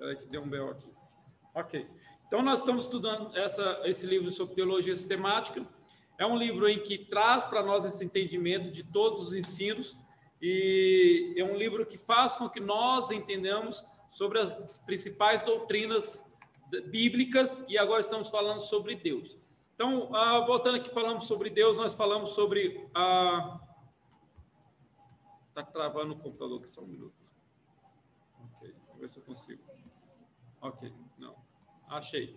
Espera que deu um BO aqui. Ok. Então, nós estamos estudando esse livro sobre teologia sistemática. É um livro em que traz para nós esse entendimento de todos os ensinos e é um livro que faz com que nós entendamos sobre as principais doutrinas bíblicas e agora estamos falando sobre Deus. Então, voltando aqui, falamos sobre Deus, nós falamos sobre a... Está travando o computador aqui, só um minuto. Ok, vou ver se eu consigo. Ok, não. Achei.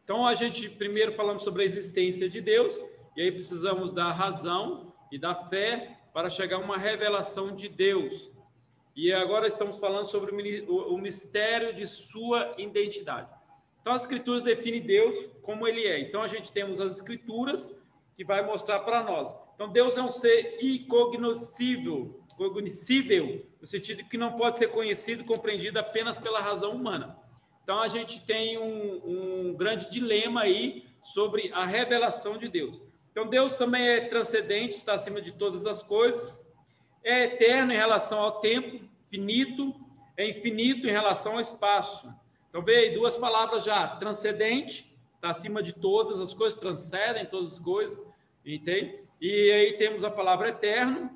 Então, a gente primeiro falamos sobre a existência de Deus, e aí precisamos da razão e da fé para chegar a uma revelação de Deus. E agora estamos falando sobre o mistério de sua identidade. Então, as Escrituras definem Deus como Ele é. Então, a gente temos as Escrituras que vai mostrar para nós. Então, Deus é um ser incognoscível, no sentido que não pode ser conhecido, compreendido apenas pela razão humana. Então, a gente tem um grande dilema aí sobre a revelação de Deus. Então, Deus também é transcendente, está acima de todas as coisas, é eterno em relação ao tempo, finito, é infinito em relação ao espaço. Então, veio aí duas palavras já, transcendente, está acima de todas as coisas, transcendem todas as coisas, entende? E aí temos a palavra eterno,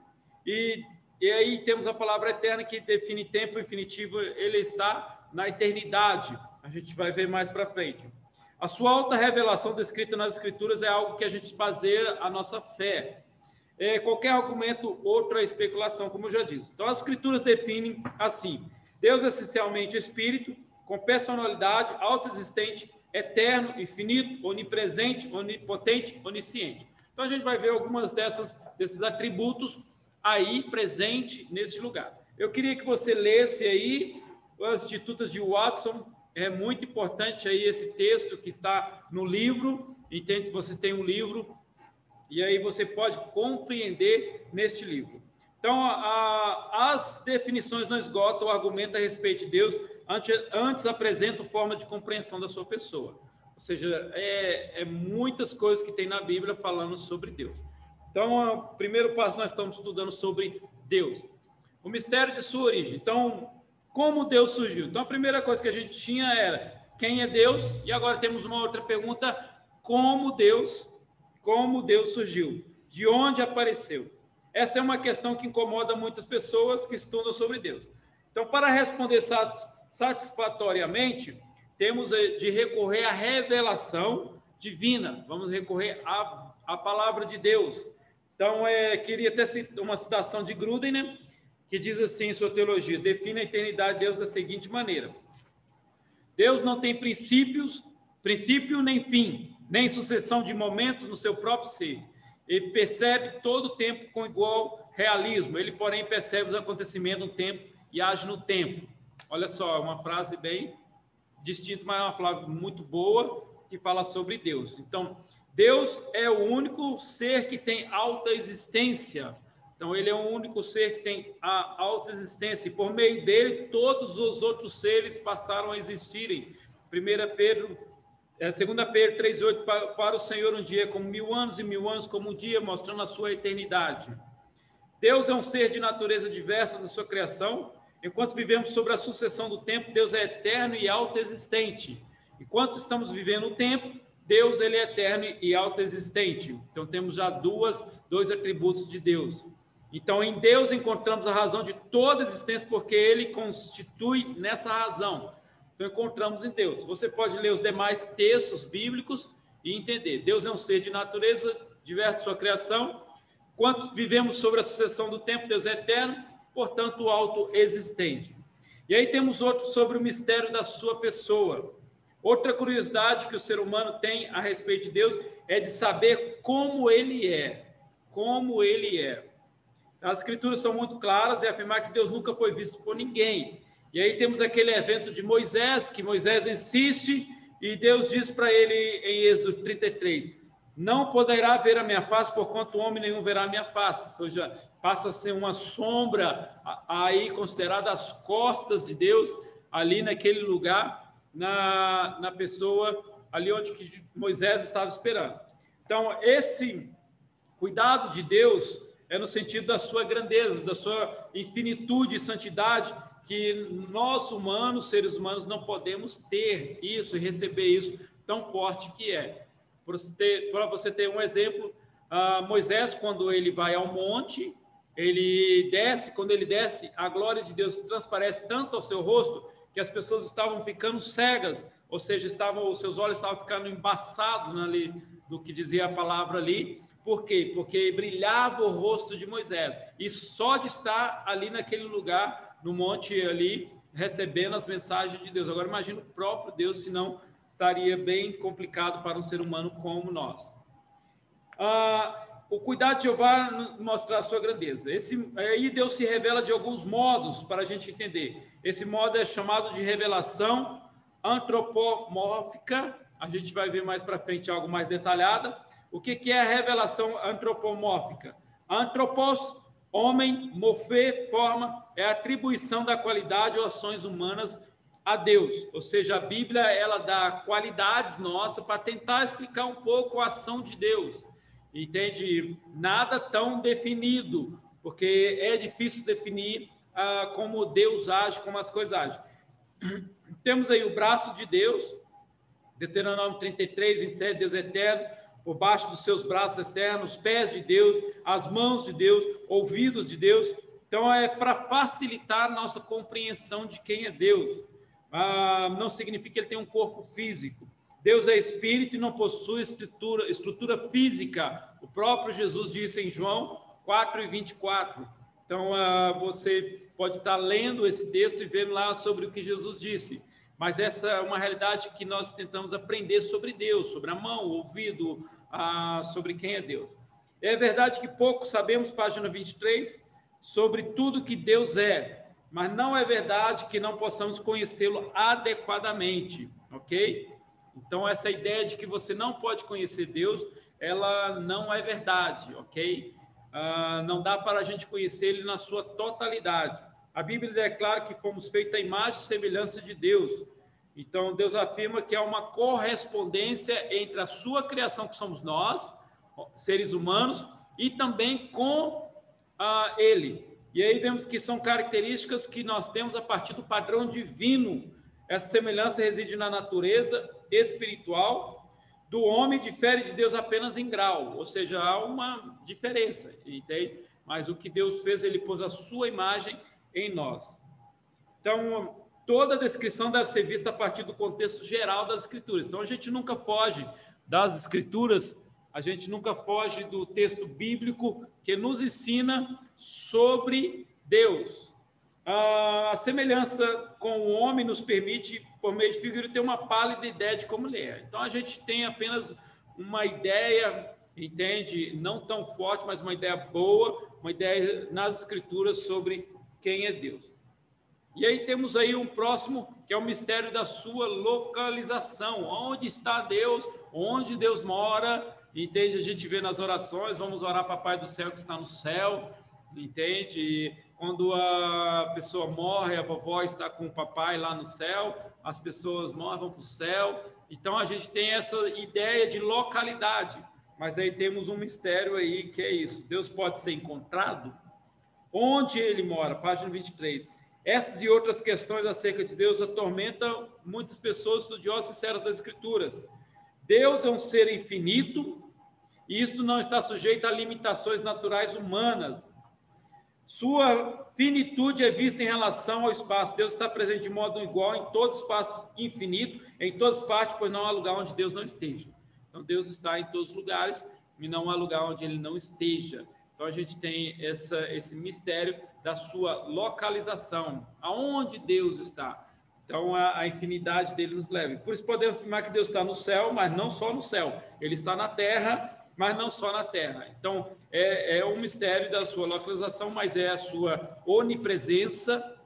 e aí temos a palavra eterna que define tempo infinitivo, ele está na eternidade. A gente vai ver mais para frente. A sua alta revelação descrita nas Escrituras é algo que a gente baseia a nossa fé. Qualquer argumento, outra especulação, como eu já disse. Então, as Escrituras definem assim: Deus é essencialmente espírito, com personalidade, autoexistente, eterno, infinito, onipresente, onipotente, onisciente. Então, a gente vai ver algumas desses atributos aí presente nesse lugar. Eu queria que você lesse aí as Institutas de Watson, é muito importante aí esse texto que está no livro, entende? Se você tem um livro, e aí você pode compreender neste livro. Então, as definições não esgotam o argumento a respeito de Deus, antes apresentam forma de compreensão da sua pessoa. Ou seja, muitas coisas que tem na Bíblia falando sobre Deus. Então, o primeiro passo nós estamos estudando sobre Deus. O mistério de sua origem. Então, como Deus surgiu? Então, a primeira coisa que a gente tinha era quem é Deus? E agora temos uma outra pergunta: como Deus surgiu? De onde apareceu? Essa é uma questão que incomoda muitas pessoas que estudam sobre Deus. Então, para responder satisfatoriamente, temos de recorrer à revelação divina. Vamos recorrer à palavra de Deus. Então, queria até uma citação de Gruden, né? Que diz assim em sua teologia: define a eternidade de Deus da seguinte maneira: Deus não tem princípio nem fim, nem sucessão de momentos no seu próprio ser. Ele percebe todo o tempo com igual realismo. Ele, porém, percebe os acontecimentos no tempo e age no tempo. Olha só, uma frase bem distinta, mas é uma frase muito boa que fala sobre Deus. Então, Deus é o único ser que tem alta existência. Então, ele é o único ser que tem a autoexistência, e por meio dele, todos os outros seres passaram a existirem. 2 Pedro 3,8, para o Senhor um dia como 1000 anos, e 1000 anos como um dia, mostrando a sua eternidade. Deus é um ser de natureza diversa da sua criação. Enquanto vivemos sobre a sucessão do tempo, Deus é eterno e autoexistente. Enquanto estamos vivendo o tempo, Deus ele é eterno e autoexistente. Então, temos já dois atributos de Deus. Então, em Deus encontramos a razão de toda a existência, porque ele constitui nessa razão. Então, encontramos em Deus. Você pode ler os demais textos bíblicos e entender. Deus é um ser de natureza diversa de sua criação. Quando vivemos sobre a sucessão do tempo, Deus é eterno, portanto, autoexistente. E aí temos outro sobre o mistério da sua pessoa. Outra curiosidade que o ser humano tem a respeito de Deus é de saber como ele é. Como ele é. As Escrituras são muito claras em afirmar que Deus nunca foi visto por ninguém. E aí temos aquele evento de Moisés, que Moisés insiste, e Deus diz para ele em Êxodo 33, não poderá ver a minha face, porquanto homem nenhum verá a minha face. Ou seja, passa a ser uma sombra aí considerada as costas de Deus, ali naquele lugar, na pessoa, ali onde que Moisés estava esperando. Então, esse cuidado de Deus é no sentido da sua grandeza, da sua infinitude e santidade, que nós humanos, seres humanos, não podemos ter isso e receber isso tão forte que é. Para você ter um exemplo, Moisés, quando ele vai ao monte, ele desce, quando ele desce, a glória de Deus transparece tanto ao seu rosto que as pessoas estavam ficando cegas, ou seja, os seus olhos estavam ficando embaçados ali do que dizia a palavra ali. Por quê? Porque brilhava o rosto de Moisés, e só de estar ali naquele lugar, no monte ali, recebendo as mensagens de Deus. Agora imagina o próprio Deus, senão estaria bem complicado para um ser humano como nós. O cuidado de Jeová mostrar a sua grandeza. Aí Deus se revela de alguns modos para a gente entender. Esse modo é chamado de revelação antropomórfica. A gente vai ver mais para frente algo mais detalhado. O que é a revelação antropomórfica? Antropos, homem, morfê, forma, é a atribuição da qualidade ou ações humanas a Deus. Ou seja, a Bíblia ela dá qualidades nossas para tentar explicar um pouco a ação de Deus. Entende? Nada tão definido, porque é difícil definir como Deus age, como as coisas agem. Temos aí o braço de Deus, Deuteronômio 33, 27, Deus é eterno, por baixo dos seus braços eternos, pés de Deus, as mãos de Deus, ouvidos de Deus. Então, é para facilitar a nossa compreensão de quem é Deus. Não significa que ele tem um corpo físico. Deus é espírito e não possui estrutura física. O próprio Jesus disse em João 4:24. Então, você pode estar lendo esse texto e vendo lá sobre o que Jesus disse. Mas essa é uma realidade que nós tentamos aprender sobre Deus, sobre a mão, o ouvido, sobre quem é Deus. É verdade que pouco sabemos, página 23, sobre tudo que Deus é, mas não é verdade que não possamos conhecê-lo adequadamente, ok? Então, essa ideia de que você não pode conhecer Deus, ela não é verdade, ok? Não dá para a gente conhecer Ele na sua totalidade. A Bíblia declara que fomos feitos à imagem e semelhança de Deus. Então, Deus afirma que há uma correspondência entre a sua criação, que somos nós, seres humanos, e também com Ele. E aí vemos que são características que nós temos a partir do padrão divino. Essa semelhança reside na natureza espiritual do homem, difere de Deus apenas em grau, ou seja, há uma diferença, entende? Mas o que Deus fez, ele pôs a sua imagem em nós. Então, toda a descrição deve ser vista a partir do contexto geral das Escrituras. Então, a gente nunca foge das Escrituras, a gente nunca foge do texto bíblico que nos ensina sobre Deus. A semelhança com o homem nos permite, por meio de figura, ter uma pálida ideia de como ele é. Então, a gente tem apenas uma ideia, entende? Não tão forte, mas uma ideia boa, uma ideia nas Escrituras sobre quem é Deus. E aí temos aí um próximo, que é o mistério da sua localização. Onde está Deus? Onde Deus mora? Entende? A gente vê nas orações, vamos orar para Pai do céu que está no céu, entende? E quando a pessoa morre, a vovó está com o papai lá no céu, as pessoas morrem, vão para o céu. Então, a gente tem essa ideia de localidade, mas aí temos um mistério aí, que é isso. Deus pode ser encontrado? Onde ele mora? Página 23. Essas e outras questões acerca de Deus atormentam muitas pessoas estudiosas sinceras das Escrituras. Deus é um ser infinito, e isto não está sujeito a limitações naturais humanas. Sua finitude é vista em relação ao espaço. Deus está presente de modo igual em todo espaço infinito, em todas partes, pois não há lugar onde Deus não esteja. Então, Deus está em todos os lugares e não há lugar onde ele não esteja. Então, a gente tem esse mistério da sua localização, aonde Deus está. Então, a infinidade dele nos leva. Por isso, podemos afirmar que Deus está no céu, mas não só no céu. Ele está na terra, mas não só na terra. Então, é um mistério da sua localização, mas é a sua onipresença,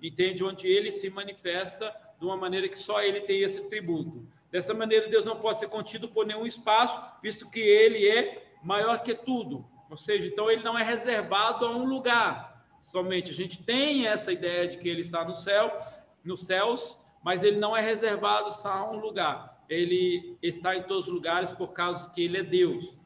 entende? Onde ele se manifesta de uma maneira que só ele tem esse tributo. Dessa maneira, Deus não pode ser contido por nenhum espaço, visto que ele é maior que tudo. Ou seja, então ele não é reservado a um lugar somente. A gente tem essa ideia de que ele está no céu, nos céus, mas ele não é reservado só a um lugar. Ele está em todos os lugares por causa que ele é Deus.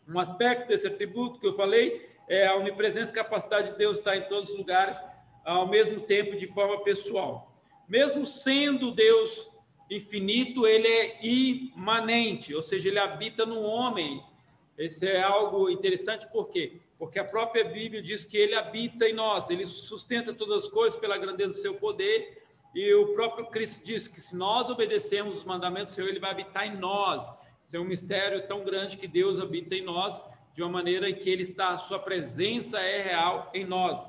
Um aspecto desse atributo que eu falei é a onipresença, a capacidade de Deus estar em todos os lugares, ao mesmo tempo de forma pessoal. Mesmo sendo Deus infinito, ele é imanente, ou seja, ele habita no homem. Esse é algo interessante, por quê? Porque a própria Bíblia diz que ele habita em nós, ele sustenta todas as coisas pela grandeza do seu poder, e o próprio Cristo diz que se nós obedecemos os mandamentos do Senhor, ele vai habitar em nós. Isso é um mistério tão grande que Deus habita em nós, de uma maneira em que ele está, a sua presença é real em nós.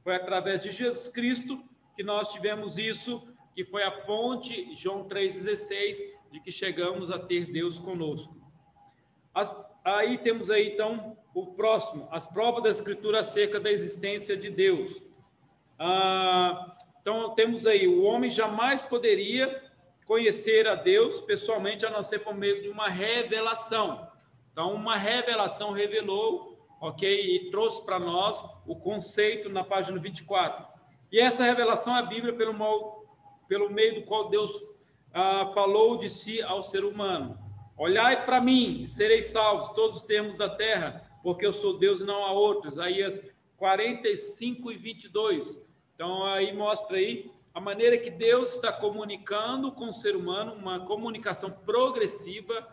Foi através de Jesus Cristo que nós tivemos isso, que foi a ponte, João 3,16, de que chegamos a ter Deus conosco. Aí temos aí, então, o próximo, as provas da Escritura acerca da existência de Deus. Então, temos aí, o homem jamais poderia conhecer a Deus pessoalmente, a não ser por meio de uma revelação. Então, uma revelação revelou, ok, e trouxe para nós o conceito na página 24. E essa revelação é a Bíblia, pelo meio do qual Deus falou de si ao ser humano. Olhai para mim, sereis salvos, todos os termos da terra, porque eu sou Deus e não há outros. Isaías 45:22. Então, aí mostra aí a maneira que Deus está comunicando com o ser humano, uma comunicação progressiva,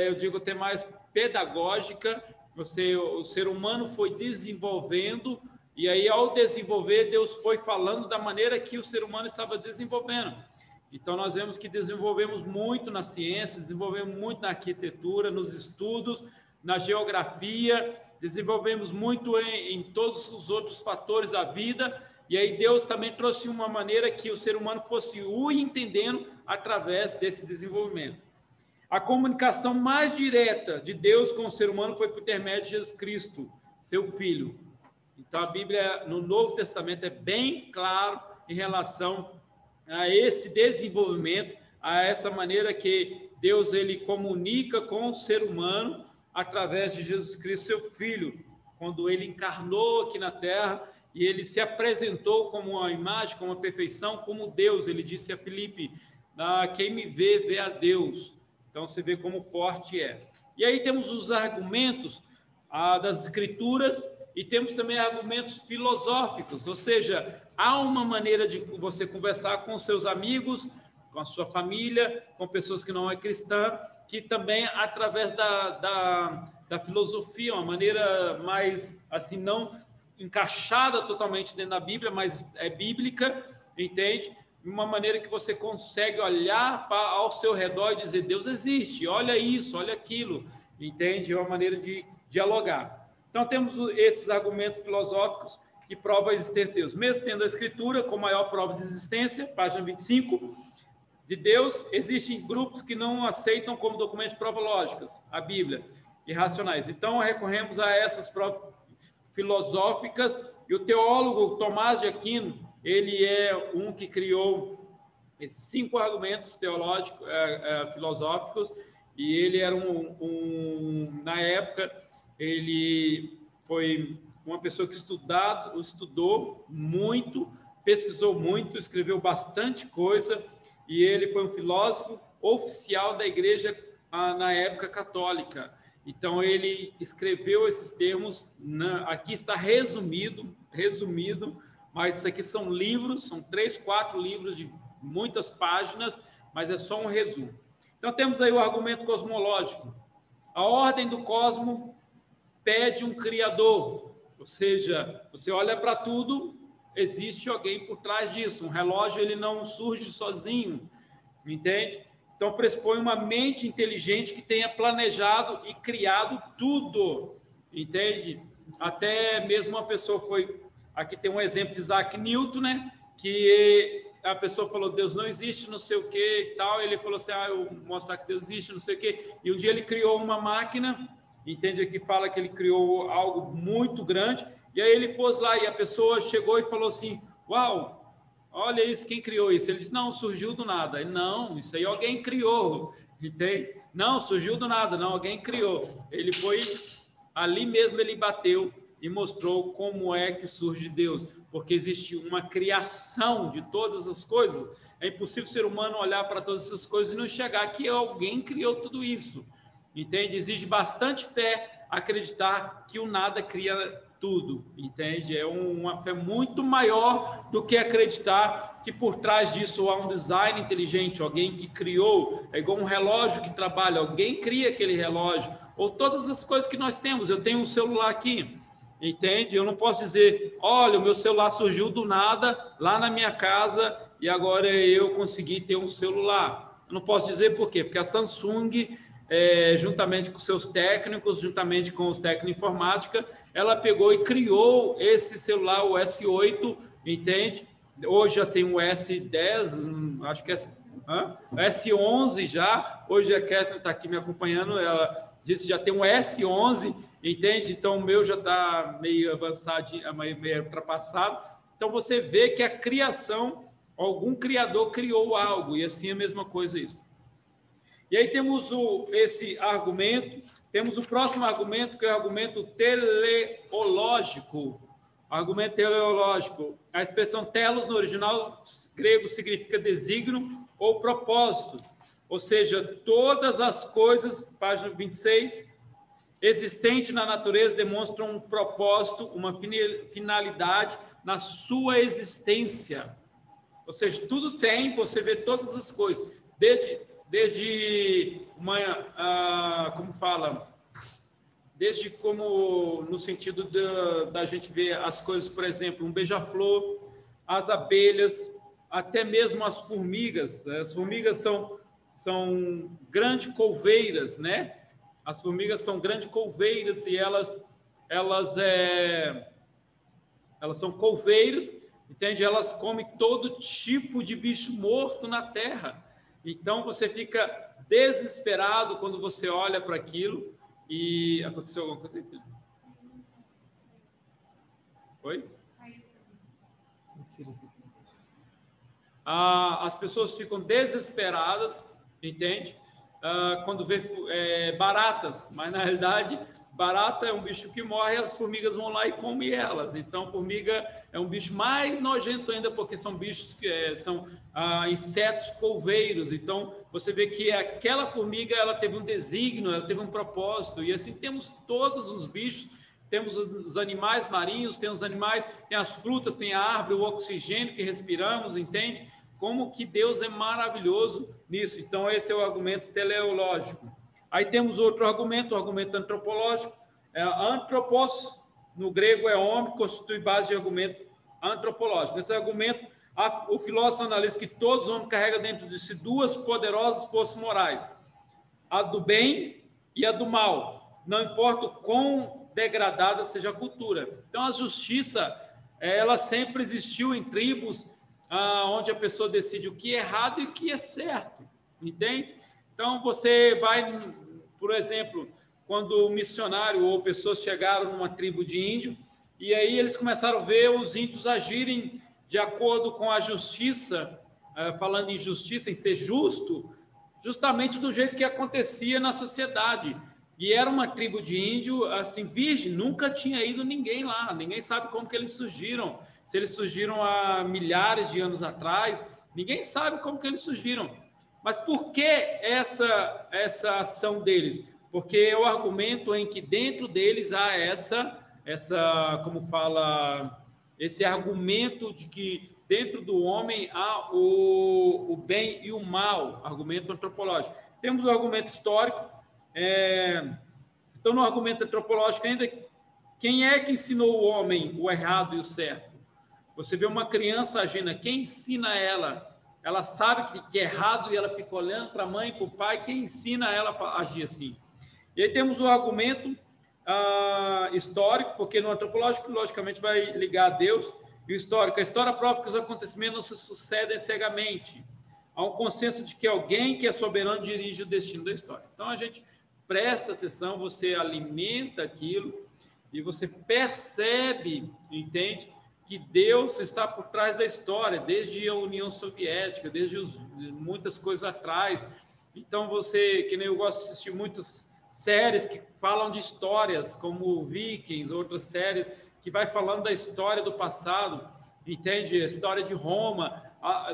eu digo até mais pedagógica. O ser humano foi desenvolvendo, e aí, ao desenvolver, Deus foi falando da maneira que o ser humano estava desenvolvendo. Então, nós vemos que desenvolvemos muito na ciência, desenvolvemos muito na arquitetura, nos estudos, na geografia, desenvolvemos muito em todos os outros fatores da vida, e aí Deus também trouxe uma maneira que o ser humano fosse o entendendo através desse desenvolvimento. A comunicação mais direta de Deus com o ser humano foi por intermédio de Jesus Cristo, seu Filho. Então, a Bíblia, no Novo Testamento, é bem claro em relação a esse desenvolvimento, a essa maneira que Deus ele comunica com o ser humano através de Jesus Cristo, seu Filho, quando ele encarnou aqui na Terra e ele se apresentou como uma imagem, como uma perfeição, como Deus. Ele disse a Filipe, quem me vê, vê a Deus. Então, você vê como forte é. E aí temos os argumentos das Escrituras, e temos também argumentos filosóficos, ou seja, há uma maneira de você conversar com seus amigos, com a sua família, com pessoas que não é cristã, que também através da filosofia, uma maneira mais assim, não encaixada totalmente dentro da Bíblia, mas é bíblica, entende? Uma maneira que você consegue olhar ao seu redor e dizer, Deus existe, olha isso, olha aquilo, entende? É uma maneira de dialogar. Então, temos esses argumentos filosóficos que provam a existência de Deus. Mesmo tendo a Escritura como maior prova de existência, página 25, de Deus, existem grupos que não aceitam como documento de provas lógicas, a Bíblia, irracionais. Então, recorremos a essas provas filosóficas, e o teólogo Tomás de Aquino, ele é um que criou esses 5 argumentos teológicos, filosóficos, e ele era na época, ele foi uma pessoa que estudou muito, pesquisou muito, escreveu bastante coisa, e ele foi um filósofo oficial da igreja na época católica. Então, ele escreveu esses termos, aqui está resumido, mas isso aqui são livros, são 3, 4 livros de muitas páginas, mas é só um resumo. Então, temos aí o argumento cosmológico. A ordem do cosmos pede um criador, ou seja, você olha para tudo, existe alguém por trás disso. Um relógio ele não surge sozinho, entende? Então, pressupõe uma mente inteligente que tenha planejado e criado tudo, entende? Até mesmo uma pessoa aqui tem um exemplo de Isaac Newton, né? Que a pessoa falou, Deus não existe, não sei o que e tal. Ele falou assim, eu vou mostrar que Deus existe, não sei o que. E um dia ele criou uma máquina, entende? Aqui fala que ele criou algo muito grande. E aí ele pôs lá e a pessoa chegou e falou assim, uau, olha isso, quem criou isso? Ele disse, não, surgiu do nada. Ele, não, isso aí alguém criou, entende? Não, surgiu do nada, não, alguém criou. Ele foi, ali mesmo ele bateu e mostrou como é que surge Deus, porque existe uma criação de todas as coisas. É impossível o ser humano olhar para todas essas coisas e não chegar que alguém criou tudo isso, entende? Exige bastante fé acreditar que o nada cria tudo, entende? É uma fé muito maior do que acreditar que por trás disso há um design inteligente, alguém que criou, é igual um relógio que trabalha, alguém cria aquele relógio, ou todas as coisas que nós temos. Eu tenho um celular aqui, entende? Eu não posso dizer, olha, o meu celular surgiu do nada lá na minha casa e agora eu consegui ter um celular. Eu não posso dizer por quê? Porque a Samsung, juntamente com seus técnicos, juntamente com os técnicos de informática, ela pegou e criou esse celular, o S8, entende? Hoje já tem o S10, acho que é o S11 já. Hoje a Catherine está aqui me acompanhando, ela disse que já tem um S11, entende? Então o meu já está meio avançado, meio ultrapassado. Então você vê que a criação, algum criador criou algo, e assim é a mesma coisa isso. E aí temos esse argumento, temos o próximo argumento, que é o argumento teleológico. Argumento teleológico. A expressão telos no original grego significa desígnio ou propósito. Ou seja, todas as coisas, página 26, existentes na natureza demonstram um propósito, uma finalidade na sua existência. Ou seja, tudo tem, você vê todas as coisas, desde como fala, desde como no sentido da gente ver as coisas, por exemplo, um beija-flor, as abelhas, até mesmo as formigas. As formigas são grandes couveiras, né? As formigas são grandes couveiras e elas são couveiras, entende? Elas comem todo tipo de bicho morto na terra. Então, você fica desesperado quando você olha para aquilo e... Aconteceu alguma coisa aí, filho? Oi? As pessoas ficam desesperadas, entende? Quando vê baratas, mas na realidade barata é um bicho que morre, as formigas vão lá e comem elas. Então formiga é um bicho mais nojento ainda, porque são bichos que são insetos couveiros. Então você vê que aquela formiga, ela teve um desígnio, ela teve um propósito, e assim temos todos os bichos. Temos os animais marinhos, tem os animais, tem as frutas, tem a árvore, o oxigênio que respiramos, entende? Como que Deus é maravilhoso nisso. Então, esse é o argumento teleológico. Aí temos outro argumento, o argumento antropológico. Antropos, no grego é homem, constitui base de argumento antropológico. Esse argumento, o filósofo analisa que todos os homens carregam dentro de si duas poderosas forças morais, a do bem e a do mal. Não importa o quão degradada seja a cultura. Então, a justiça, ela sempre existiu em tribos onde a pessoa decide o que é errado e o que é certo, entende? Então, você vai, por exemplo, quando missionário ou pessoas chegaram numa tribo de índio, e aí eles começaram a ver os índios agirem de acordo com a justiça, falando em justiça, em ser justo, justamente do jeito que acontecia na sociedade. E era uma tribo de índio, assim, virgem, nunca tinha ido ninguém lá, ninguém sabe como que eles surgiram, se eles surgiram há milhares de anos atrás, ninguém sabe como que eles surgiram. Mas por que essa ação deles? Porque é o argumento em que dentro deles há como fala, esse argumento de que dentro do homem há o bem e o mal, argumento antropológico. Temos o argumento histórico. Então, no argumento antropológico ainda, quem é que ensinou o homem o errado e o certo? Você vê uma criança agindo, quem ensina ela? Ela sabe que é errado e ela fica olhando para a mãe e para o pai, quem ensina ela a agir assim? E aí temos o argumento histórico, porque no antropológico, logicamente, vai ligar a Deus, e o histórico. A história prova que os acontecimentos não se sucedem cegamente. Há um consenso de que alguém que é soberano dirige o destino da história. Então, a gente presta atenção, você alimenta aquilo e você percebe, entende, que Deus está por trás da história, desde a União Soviética, desde muitas coisas atrás. Então, que nem eu gosto de assistir muitas séries que falam de histórias, como Vikings, outras séries, que vai falando da história do passado, entende? A história de Roma.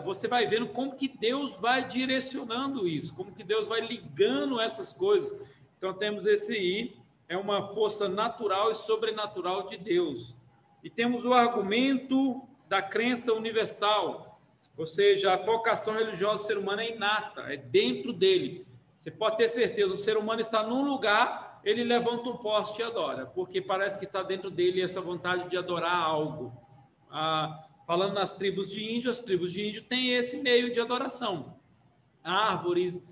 Você vai vendo como que Deus vai direcionando isso, como que Deus vai ligando essas coisas. Então, temos esse aí. é uma força natural e sobrenatural de Deus. E temos o argumento da crença universal, ou seja, a vocação religiosa do ser humano é inata, é dentro dele. Você pode ter certeza, o ser humano está num lugar, ele levanta um poste e adora, porque parece que está dentro dele essa vontade de adorar algo. Falando nas tribos de índio, as tribos de índio têm esse meio de adoração. Árvores,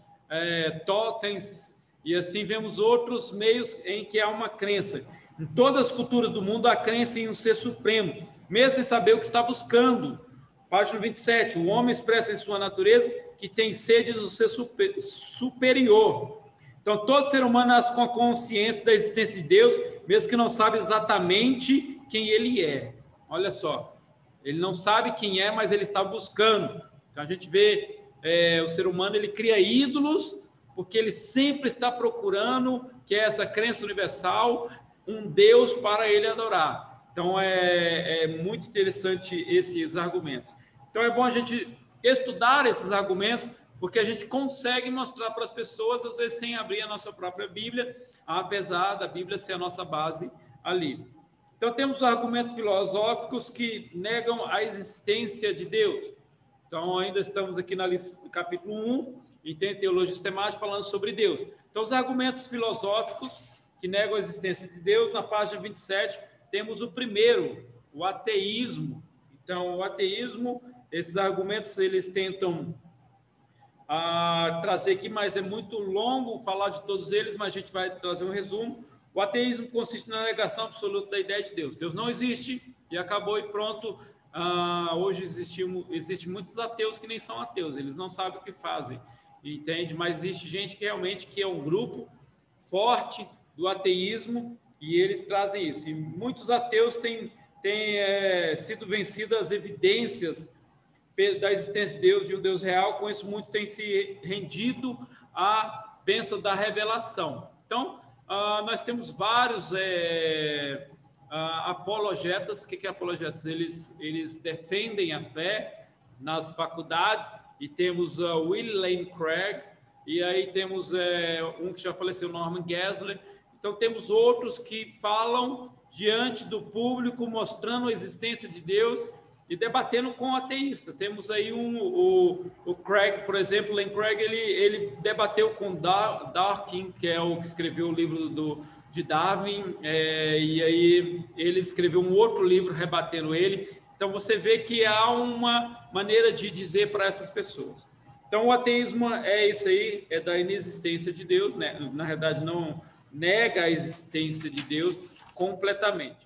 totens, e assim vemos outros meios em que há uma crença. Em todas as culturas do mundo há crença em um ser supremo, mesmo sem saber o que está buscando. Página 27, o homem expressa em sua natureza que tem sede do ser superior. Então, todo ser humano nasce com a consciência da existência de Deus, mesmo que não sabe exatamente quem ele é. Olha só, ele não sabe quem é, mas ele está buscando. Então, a gente vê o ser humano, ele cria ídolos, porque ele sempre está procurando, que é essa crença universal, um Deus para ele adorar. Então, é muito interessante esses argumentos. Então, é bom a gente estudar esses argumentos, porque a gente consegue mostrar para as pessoas, às vezes, sem abrir a nossa própria Bíblia, apesar da Bíblia ser a nossa base ali. Então, temos argumentos filosóficos que negam a existência de Deus. Então, ainda estamos aqui no capítulo 1, e tem teologia sistemática falando sobre Deus. Então, os argumentos filosóficos que negam a existência de Deus, na página 27, temos o primeiro, o ateísmo. Então, o ateísmo, esses argumentos, eles tentam trazer aqui, mas é muito longo falar de todos eles, mas a gente vai trazer um resumo. O ateísmo consiste na negação absoluta da ideia de Deus. Deus não existe e acabou e pronto. Hoje existe muitos ateus que nem são ateus, eles não sabem o que fazem, entende? Mas existe gente que realmente que é um grupo forte do ateísmo e eles trazem isso. E muitos ateus têm sido vencidas as evidências da existência de Deus, de um Deus real, com isso muito tem se rendido à bênção da revelação. Então, nós temos vários apologetas. O que é apologetas? Eles defendem a fé nas faculdades, e temos William Lane Craig, e aí temos um que já faleceu, Norman Geisler. Então, temos outros que falam diante do público, mostrando a existência de Deus e debatendo com o ateísta. Temos aí o Craig, por exemplo, Lane Craig, ele debateu com Dawkins, que é o que escreveu o livro de Darwin, e aí ele escreveu um outro livro rebatendo ele. Então, você vê que há uma maneira de dizer para essas pessoas. Então, o ateísmo é isso aí, é da inexistência de Deus, né? Na verdade, não nega a existência de Deus completamente.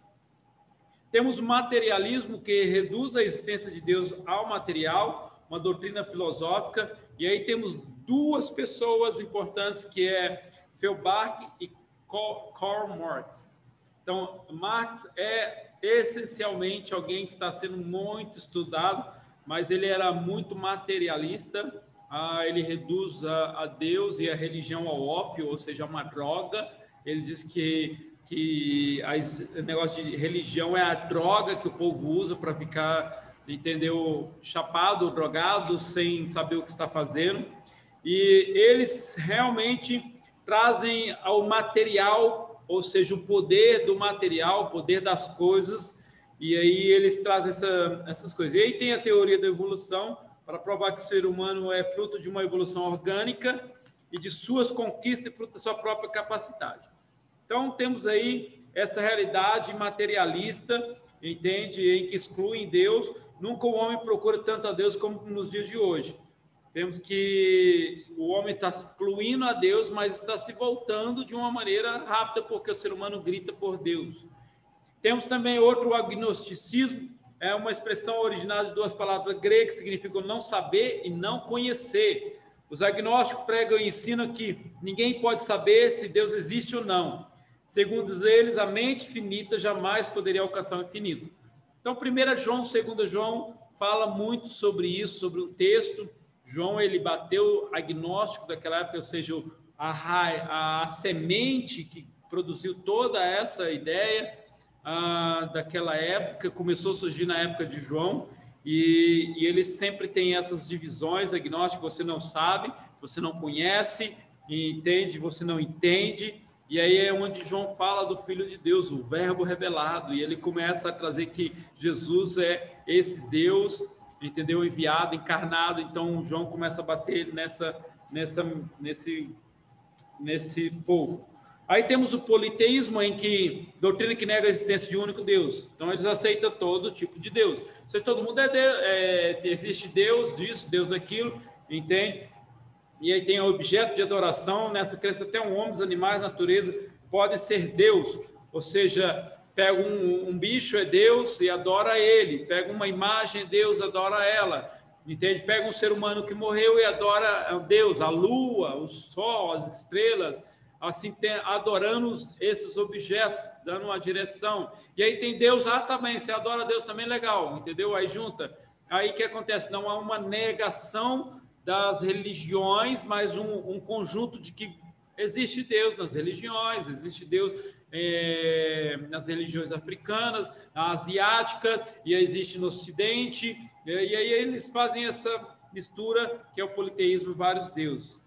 Temos o materialismo, que reduz a existência de Deus ao material, uma doutrina filosófica, e aí temos duas pessoas importantes, que é Feuerbach e Karl Marx. Então, Marx é essencialmente alguém que está sendo muito estudado, mas ele era muito materialista. Ele reduz a Deus e a religião ao ópio, ou seja, a uma droga. Ele diz que o negócio de religião é a droga que o povo usa para ficar, entendeu, chapado ou drogado, sem saber o que está fazendo. E eles realmente trazem ao material, ou seja, o poder do material, o poder das coisas, e aí eles trazem essas coisas. E aí tem a teoria da evolução, para provar que o ser humano é fruto de uma evolução orgânica e de suas conquistas e fruto da sua própria capacidade. Então, temos aí essa realidade materialista, entende? Em que excluem Deus. Nunca o homem procura tanto a Deus como nos dias de hoje. Temos que o homem está excluindo a Deus, mas está se voltando de uma maneira rápida, porque o ser humano grita por Deus. Temos também outro agnosticismo, é uma expressão originada de duas palavras gregas que significam não saber e não conhecer. Os agnósticos pregam e ensinam que ninguém pode saber se Deus existe ou não. Segundo eles, a mente finita jamais poderia alcançar o infinito. Então, 1 João, 2 João, fala muito sobre isso, sobre o texto. João, ele bateu agnóstico daquela época, ou seja, a semente que produziu toda essa ideia daquela época, começou a surgir na época de João, e ele sempre tem essas divisões agnósticas: você não sabe, você não conhece, entende, você não entende. E aí é onde João fala do Filho de Deus, o Verbo revelado, e ele começa a trazer que Jesus é esse Deus, entendeu? Enviado, encarnado. Então João começa a bater nesse povo. Aí temos o politeísmo, em que doutrina que nega a existência de um único Deus. Então eles aceitam todo tipo de Deus. Ou seja, todo mundo existe Deus disso, Deus daquilo, entende? E aí tem o objeto de adoração. Nessa crença até homens, animais, natureza podem ser Deus. Ou seja, pega um bicho, é Deus, e adora ele. Pega uma imagem, é Deus, adora ela. Entende? Pega um ser humano que morreu e adora Deus, a lua, o sol, as estrelas, assim, adorando esses objetos, dando uma direção. E aí tem Deus, também, você adora Deus também, legal, entendeu? Aí junta. Aí o que acontece? Não há uma negação das religiões, mas um conjunto de que existe Deus nas religiões, existe Deus nas religiões africanas, asiáticas, e existe no Ocidente, e aí eles fazem essa mistura, que é o politeísmo, vários deuses.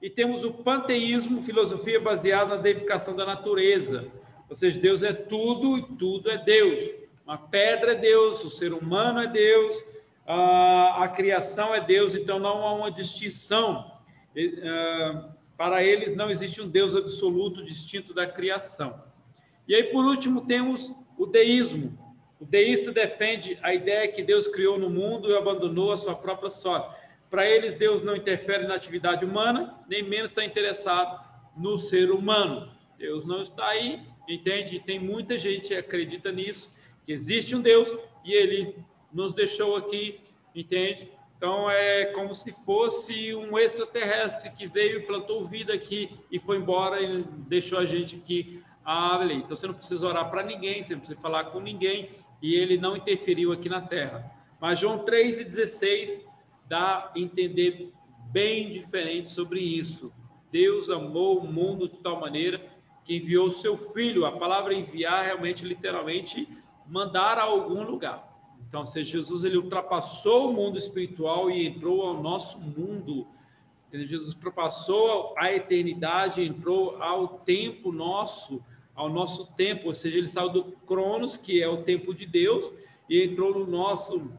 E temos o panteísmo, filosofia baseada na deificação da natureza, ou seja, Deus é tudo e tudo é Deus. Uma pedra é Deus, o ser humano é Deus, a criação é Deus, então não há uma distinção. Para eles não existe um Deus absoluto distinto da criação. E aí, por último, temos o deísmo. O deísta defende a ideia que Deus criou no mundo e abandonou a sua própria sorte. Para eles, Deus não interfere na atividade humana, nem menos está interessado no ser humano. Deus não está aí, entende? E tem muita gente que acredita nisso, que existe um Deus e ele nos deixou aqui, entende? Então, é como se fosse um extraterrestre que veio e plantou vida aqui e foi embora e deixou a gente aqui. Então, você não precisa orar para ninguém, você não precisa falar com ninguém, e ele não interferiu aqui na Terra. Mas João 3,16 dá a entender bem diferente sobre isso. Deus amou o mundo de tal maneira que enviou o seu Filho. A palavra enviar realmente, literalmente, mandar a algum lugar. Então, se Jesus ele ultrapassou o mundo espiritual e entrou ao nosso mundo, Jesus ultrapassou a eternidade, entrou ao tempo nosso, ao nosso tempo, ou seja, ele saiu do Cronos, que é o tempo de Deus, e entrou no nosso,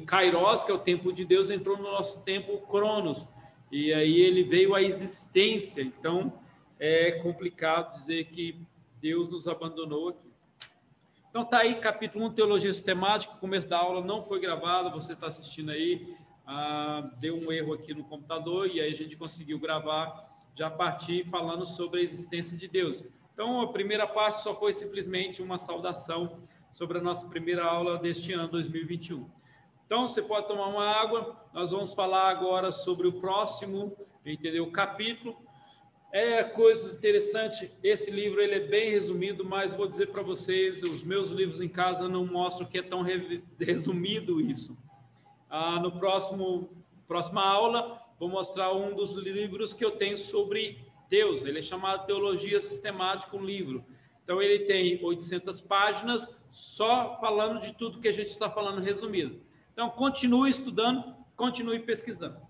Kairos, que é o tempo de Deus, entrou no nosso tempo Cronos, e aí ele veio à existência. Então, é complicado dizer que Deus nos abandonou aqui. Então, está aí, capítulo 1, Teologia Sistemática. O começo da aula não foi gravado, você está assistindo aí, deu um erro aqui no computador, e aí a gente conseguiu gravar, já partir falando sobre a existência de Deus. Então, a primeira parte só foi simplesmente uma saudação sobre a nossa primeira aula deste ano, 2021. Então, você pode tomar uma água, nós vamos falar agora sobre o próximo, entendeu? Capítulo. Coisas interessantes, esse livro ele é bem resumido, mas vou dizer para vocês, os meus livros em casa não mostram que é tão resumido isso. No próxima aula, vou mostrar um dos livros que eu tenho sobre Deus. Ele é chamado Teologia Sistemática, um livro. Então, ele tem 800 páginas, só falando de tudo que a gente está falando resumido. Então, continue estudando, continue pesquisando.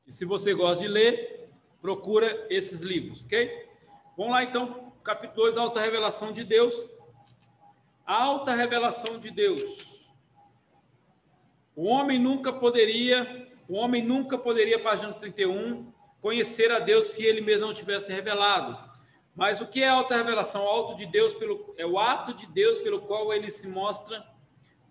E se você gosta de ler, procura esses livros, ok? Vamos lá, então, capítulo 2, Alta Revelação de Deus. A alta revelação de Deus. O homem nunca poderia, página 31, conhecer a Deus se ele mesmo não tivesse revelado. Mas o que é alta revelação? O ato de Deus pelo qual ele se mostra,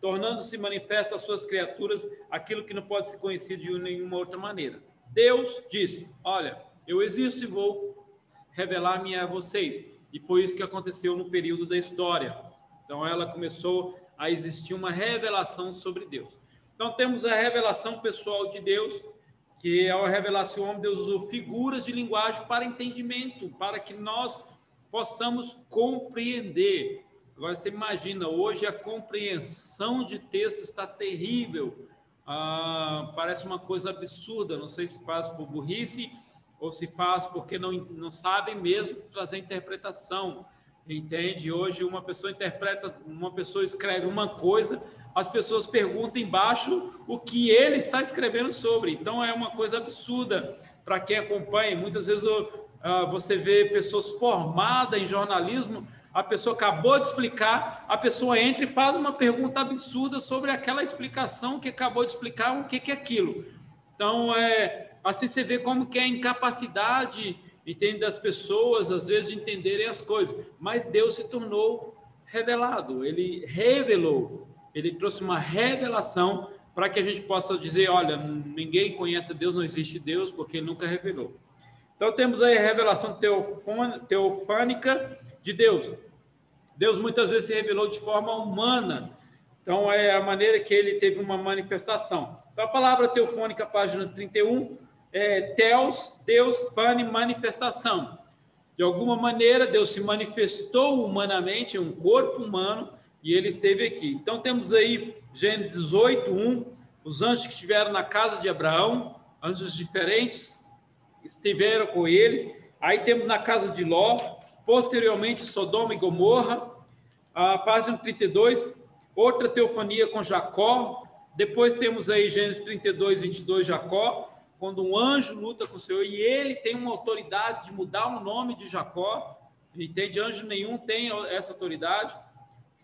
tornando-se manifesto às suas criaturas aquilo que não pode ser conhecido de nenhuma outra maneira. Deus disse: olha, eu existo e vou revelar-me a vocês. E foi isso que aconteceu no período da história. Então, ela começou a existir uma revelação sobre Deus. Então, temos a revelação pessoal de Deus, que ao revelar-se o homem, Deus usou figuras de linguagem para entendimento, para que nós possamos compreender. Agora, você imagina, hoje a compreensão de texto está terrível. Parece uma coisa absurda, não sei se faz por burrice ou se faz porque não sabem mesmo trazer interpretação, entende? Hoje uma pessoa escreve uma coisa, as pessoas perguntam embaixo o que ele está escrevendo sobre. Então, é uma coisa absurda para quem acompanha. Muitas vezes você vê pessoas formadas em jornalismo, a pessoa acabou de explicar, a pessoa entra e faz uma pergunta absurda sobre aquela explicação que acabou de explicar o que é aquilo. Então, assim você vê como que é a incapacidade, entende, das pessoas, às vezes, de entenderem as coisas. Mas Deus se tornou revelado, ele revelou, ele trouxe uma revelação para que a gente possa dizer, olha, ninguém conhece Deus, não existe Deus, porque ele nunca revelou. Então, temos aí a revelação teofânica de Deus. Deus muitas vezes se revelou de forma humana. Então, é a maneira que ele teve uma manifestação. Então, a palavra teofônica, página 31, Theos, Deus, fane, manifestação. De alguma maneira, Deus se manifestou humanamente, em um corpo humano, e ele esteve aqui. Então, temos aí Gênesis 8:1, os anjos que estiveram na casa de Abraão, anjos diferentes, estiveram com eles. Aí temos na casa de Ló, posteriormente Sodoma e Gomorra, a página 32, outra teofania com Jacó. Depois temos aí Gênesis 32:22, Jacó, quando um anjo luta com o Senhor, e ele tem uma autoridade de mudar o nome de Jacó, entende? Anjo nenhum tem essa autoridade.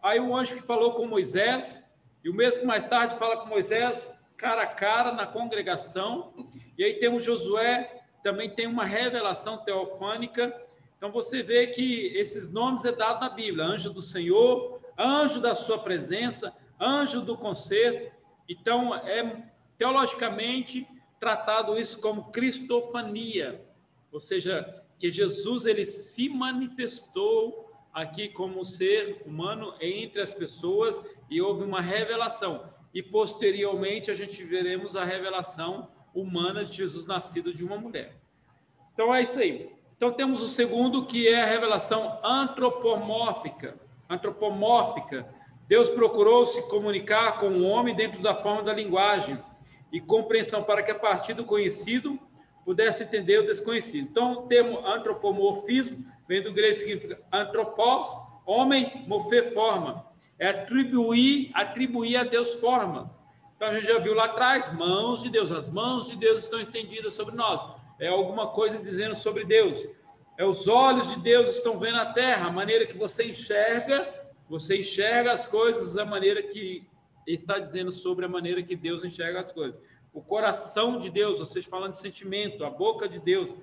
Aí o anjo que falou com Moisés, e o mesmo que mais tarde fala com Moisés, cara a cara, na congregação. E aí temos Josué, também tem uma revelação teofânica. Então você vê que esses nomes é dado na Bíblia: anjo do Senhor, anjo da sua presença, anjo do concerto. Então é teologicamente tratado isso como cristofania, ou seja, que Jesus ele se manifestou aqui como ser humano entre as pessoas e houve uma revelação. E posteriormente a gente veremos a revelação humana de Jesus nascido de uma mulher. Então é isso aí. Então temos o segundo, que é a revelação antropomórfica. Deus procurou se comunicar com o homem dentro da forma da linguagem e compreensão, para que a partir do conhecido pudesse entender o desconhecido. Então, o termo antropomorfismo vem do grego, significa antropos, homem, morfer, forma. É atribuir a Deus formas. Então, a gente já viu lá atrás, mãos de Deus. As mãos de Deus estão estendidas sobre nós. É alguma coisa dizendo sobre Deus. Os olhos de Deus estão vendo a terra, a maneira que você enxerga as coisas da maneira que está dizendo sobre a maneira que Deus enxerga as coisas. O coração de Deus, vocês falando de sentimento, a boca de Deus.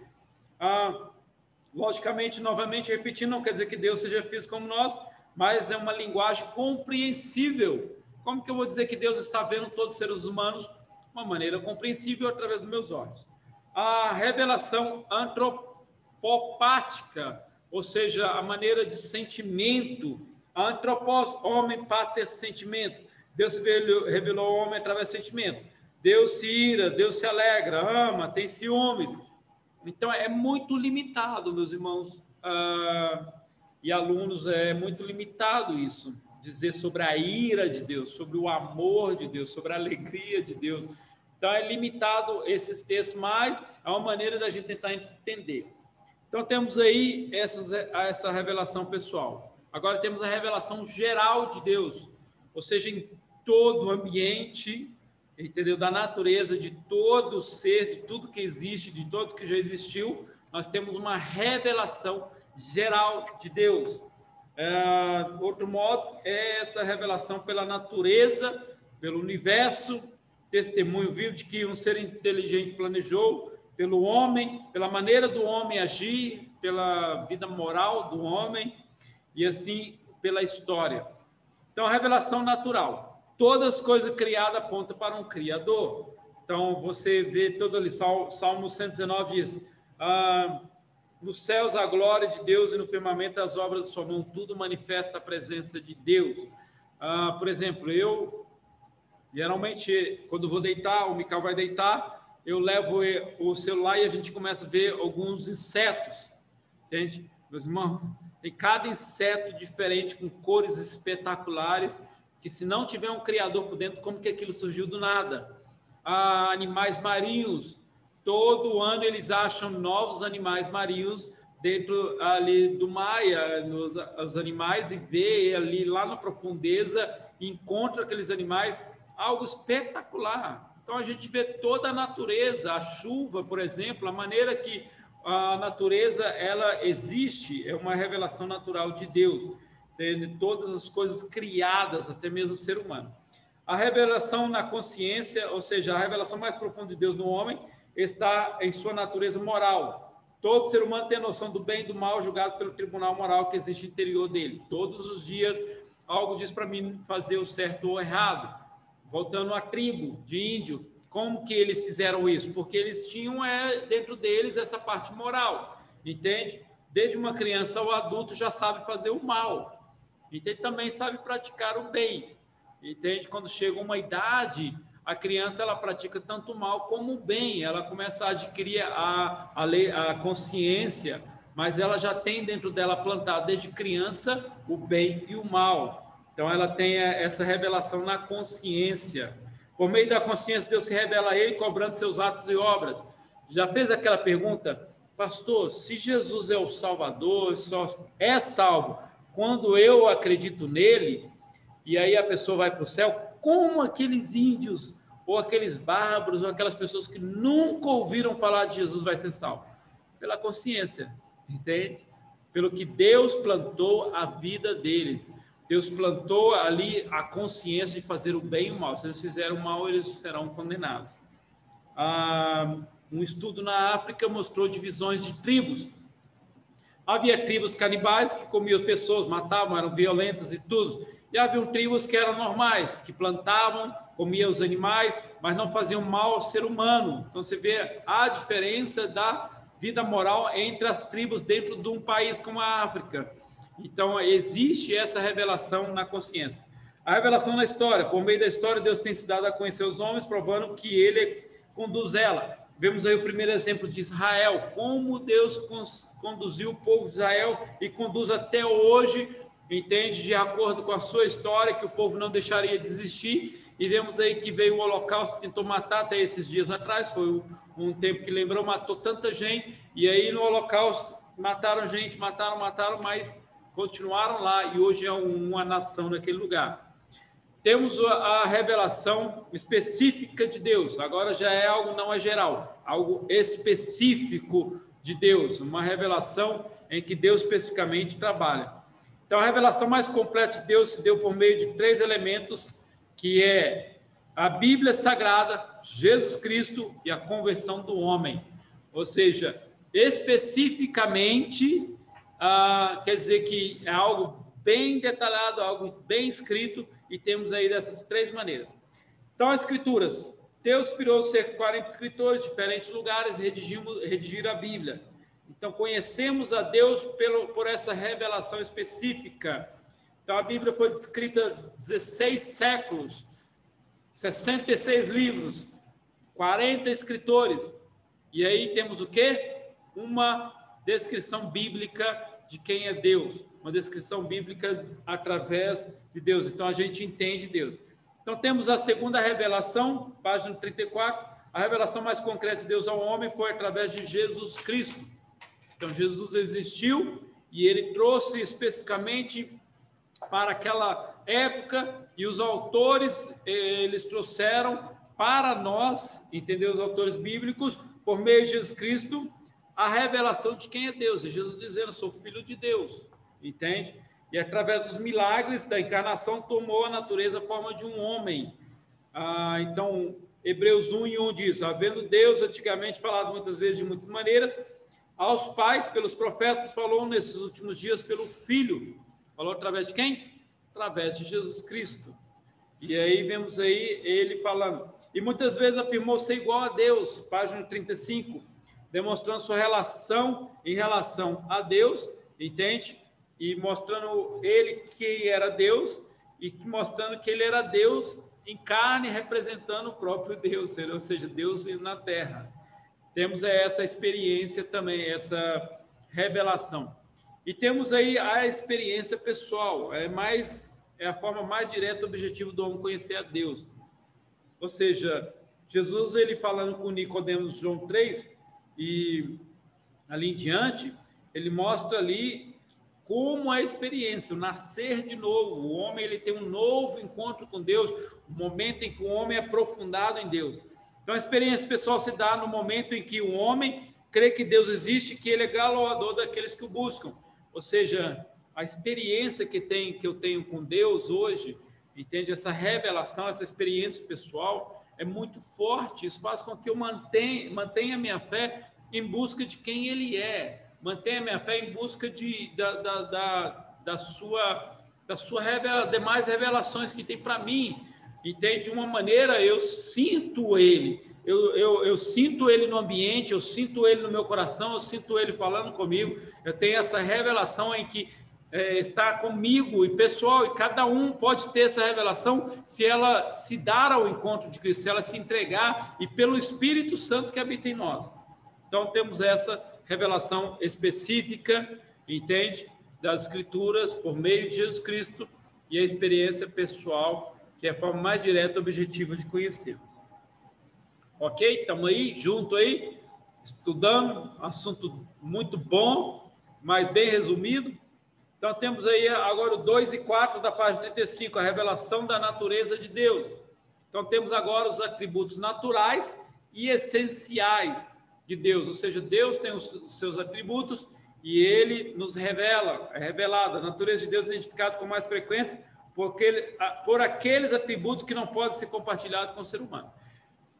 Logicamente, novamente repetindo, não quer dizer que Deus seja físico como nós, mas é uma linguagem compreensível. Como que eu vou dizer que Deus está vendo todos os seres humanos de uma maneira compreensível através dos meus olhos? A revelação antropopática, ou seja, a maneira de sentimento. Antropos, homem, pater, sentimento. Deus revelou ao homem através do sentimento. Deus se ira, Deus se alegra, ama, tem ciúmes. Então, é muito limitado, meus irmãos e alunos, é muito limitado isso. Dizer sobre a ira de Deus, sobre o amor de Deus, sobre a alegria de Deus. Então, é limitado esses textos, mas é uma maneira da gente tentar entender. Então, temos aí essa revelação pessoal. Agora, temos a revelação geral de Deus, ou seja, em todo o ambiente, entendeu? Da natureza, de todo ser, de tudo que existe, de tudo que já existiu, nós temos uma revelação geral de Deus. Outro modo é essa revelação pela natureza, pelo universo, testemunho vivo de que um ser inteligente planejou, pelo homem, pela maneira do homem agir, pela vida moral do homem e assim pela história. Então, a revelação natural. Todas as coisas criadas apontam para um Criador. Então, você vê todo ali, Salmo 119 diz, nos céus a glória de Deus e no firmamento as obras de sua mão, tudo manifesta a presença de Deus. Por exemplo, eu, geralmente, quando vou deitar, o Micael vai deitar, eu levo o celular e a gente começa a ver alguns insetos, entende? Meus irmãos, tem cada inseto diferente, com cores espetaculares, que se não tiver um criador por dentro, como que aquilo surgiu do nada? Animais marinhos, todo ano eles acham novos animais marinhos dentro ali do mar, os animais, e vê ali lá na profundeza encontra aqueles animais, algo espetacular. Então a gente vê toda a natureza, a chuva, por exemplo, a maneira que a natureza ela existe, é uma revelação natural de Deus, tem todas as coisas criadas, até mesmo o ser humano. A revelação na consciência, ou seja, a revelação mais profunda de Deus no homem, está em sua natureza moral. Todo ser humano tem a noção do bem e do mal julgado pelo tribunal moral que existe no interior dele. Todos os dias, algo diz para mim fazer o certo ou o errado. Voltando à tribo de índio, como que eles fizeram isso? Porque eles tinham dentro deles essa parte moral, entende? Desde uma criança ao adulto já sabe fazer o mal, entende? Também sabe praticar o bem, entende? Quando chega uma idade, a criança ela pratica tanto o mal como o bem, ela começa a adquirir a consciência, mas ela já tem dentro dela plantado desde criança o bem e o mal. Então ela tem essa revelação na consciência. Por meio da consciência, Deus se revela a ele, cobrando seus atos e obras. Já fez aquela pergunta, pastor, se Jesus é o Salvador, só é salvo quando eu acredito nele, e aí a pessoa vai para o céu, como aqueles índios, ou aqueles bárbaros, ou aquelas pessoas que nunca ouviram falar de Jesus vai ser salvo? Pela consciência, entende? Pelo que Deus plantou a vida deles. Deus plantou ali a consciência de fazer o bem e o mal. Se eles fizerem o mal, eles serão condenados. Um estudo na África mostrou divisões de tribos. Havia tribos canibais que comiam pessoas, matavam, eram violentas e tudo. E havia tribos que eram normais, que plantavam, comiam os animais, mas não faziam mal ao ser humano. Então você vê a diferença da vida moral entre as tribos dentro de um país como a África. Então, existe essa revelação na consciência. A revelação na história. Por meio da história, Deus tem se dado a conhecer os homens, provando que ele conduz ela. Vemos aí o primeiro exemplo de Israel, como Deus conduziu o povo de Israel e conduz até hoje, entende? De acordo com a sua história, que o povo não deixaria de existir. E vemos aí que veio o Holocausto, tentou matar até esses dias atrás, foi um tempo que lembrou, matou tanta gente, e aí no Holocausto mataram gente, mataram, mas continuaram lá e hoje é uma nação naquele lugar. Temos a revelação específica de Deus, agora já é algo, não é geral, algo específico de Deus, uma revelação em que Deus especificamente trabalha. Então, a revelação mais completa de Deus se deu por meio de 3 elementos, que é a Bíblia Sagrada, Jesus Cristo e a conversão do homem. Ou seja, especificamente, quer dizer que é algo bem detalhado, algo bem escrito, e temos aí dessas 3 maneiras. Então, as escrituras. Deus inspirou cerca de 40 escritores de diferentes lugares e redigiram a Bíblia. Então, conhecemos a Deus por essa revelação específica. Então, a Bíblia foi escrita 16 séculos, 66 livros, 40 escritores. E aí temos o quê? Uma descrição bíblica de quem é Deus. Uma descrição bíblica através de Deus. Então, a gente entende Deus. Então, temos a segunda revelação, página 34. A revelação mais concreta de Deus ao homem foi através de Jesus Cristo. Então, Jesus existiu e ele trouxe especificamente para aquela época, e os autores, eles trouxeram para nós, entendeu? Os autores bíblicos, por meio de Jesus Cristo, a revelação de quem é Deus. E Jesus dizendo, sou filho de Deus, entende? E através dos milagres da encarnação, tomou a natureza, a forma de um homem. Então, Hebreus 1:1 diz, havendo Deus antigamente falado muitas vezes de muitas maneiras, aos pais, pelos profetas, falou nesses últimos dias pelo Filho. Falou através de quem? Através de Jesus Cristo. E aí vemos aí ele falando. E muitas vezes afirmou ser igual a Deus, página 35, demonstrando sua relação em relação a Deus, entende? E mostrando ele que era Deus, e mostrando que ele era Deus em carne, representando o próprio Deus, ou seja, Deus na terra. Temos essa experiência também, essa revelação. E temos aí a experiência pessoal, é a forma mais direta e objetiva do homem conhecer a Deus. Ou seja, Jesus, ele falando com Nicodemos, João 3, e ali em diante, ele mostra ali como a experiência, o nascer de novo. O homem ele tem um novo encontro com Deus, o momento em que o homem é aprofundado em Deus. Então, a experiência pessoal se dá no momento em que o homem crê que Deus existe, que ele é galardoador daqueles que o buscam. Ou seja, a experiência que eu tenho com Deus hoje, entende? Essa revelação, essa experiência pessoal é muito forte. Isso faz com que eu mantenha a minha fé em busca de quem Ele é. Mantenha a minha fé em busca demais revelações que tem para mim. Entende? De uma maneira, eu sinto Ele. Eu sinto Ele no ambiente, eu sinto Ele no meu coração, eu sinto Ele falando comigo. Eu tenho essa revelação em que está comigo e pessoal, e cada um pode ter essa revelação se ela se dar ao encontro de Cristo, se ela se entregar e pelo Espírito Santo que habita em nós. Então, temos essa revelação específica, entende? Das Escrituras, por meio de Jesus Cristo, e a experiência pessoal, que é a forma mais direta e objetiva de conhecê-los. Ok? Estamos aí, junto aí, estudando, assunto muito bom, mas bem resumido. Então, temos aí agora o 2 e 4 da página 35, a revelação da natureza de Deus. Então, temos agora os atributos naturais e essenciais de Deus, ou seja, Deus tem os seus atributos e Ele nos revela, é revelado. A natureza de Deus é identificada com mais frequência por aqueles atributos que não podem ser compartilhados com o ser humano.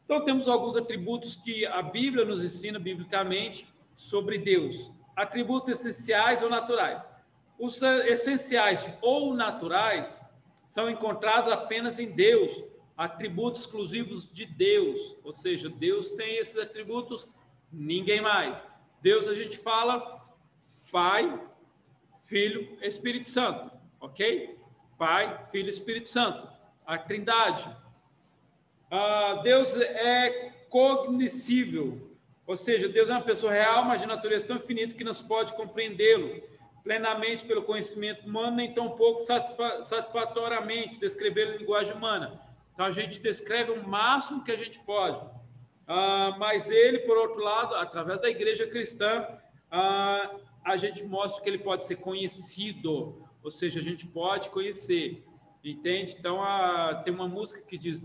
Então, temos alguns atributos que a Bíblia nos ensina, biblicamente, sobre Deus. Atributos essenciais ou naturais. Os essenciais ou naturais são encontrados apenas em Deus, atributos exclusivos de Deus, ou seja, Deus tem esses atributos, ninguém mais. Deus, a gente fala Pai, Filho, Espírito Santo, ok? Pai, Filho e Espírito Santo, a Trindade. Deus é cognoscível, ou seja, Deus é uma pessoa real, mas de natureza tão infinita que não se pode compreendê-lo plenamente pelo conhecimento humano, nem tão pouco satisfatoriamente descrevê-lo em linguagem humana. Então, a gente descreve o máximo que a gente pode. Mas ele, por outro lado, através da igreja cristã, a gente mostra que ele pode ser conhecido, ou seja, a gente pode conhecer, entende? Então, tem uma música que diz,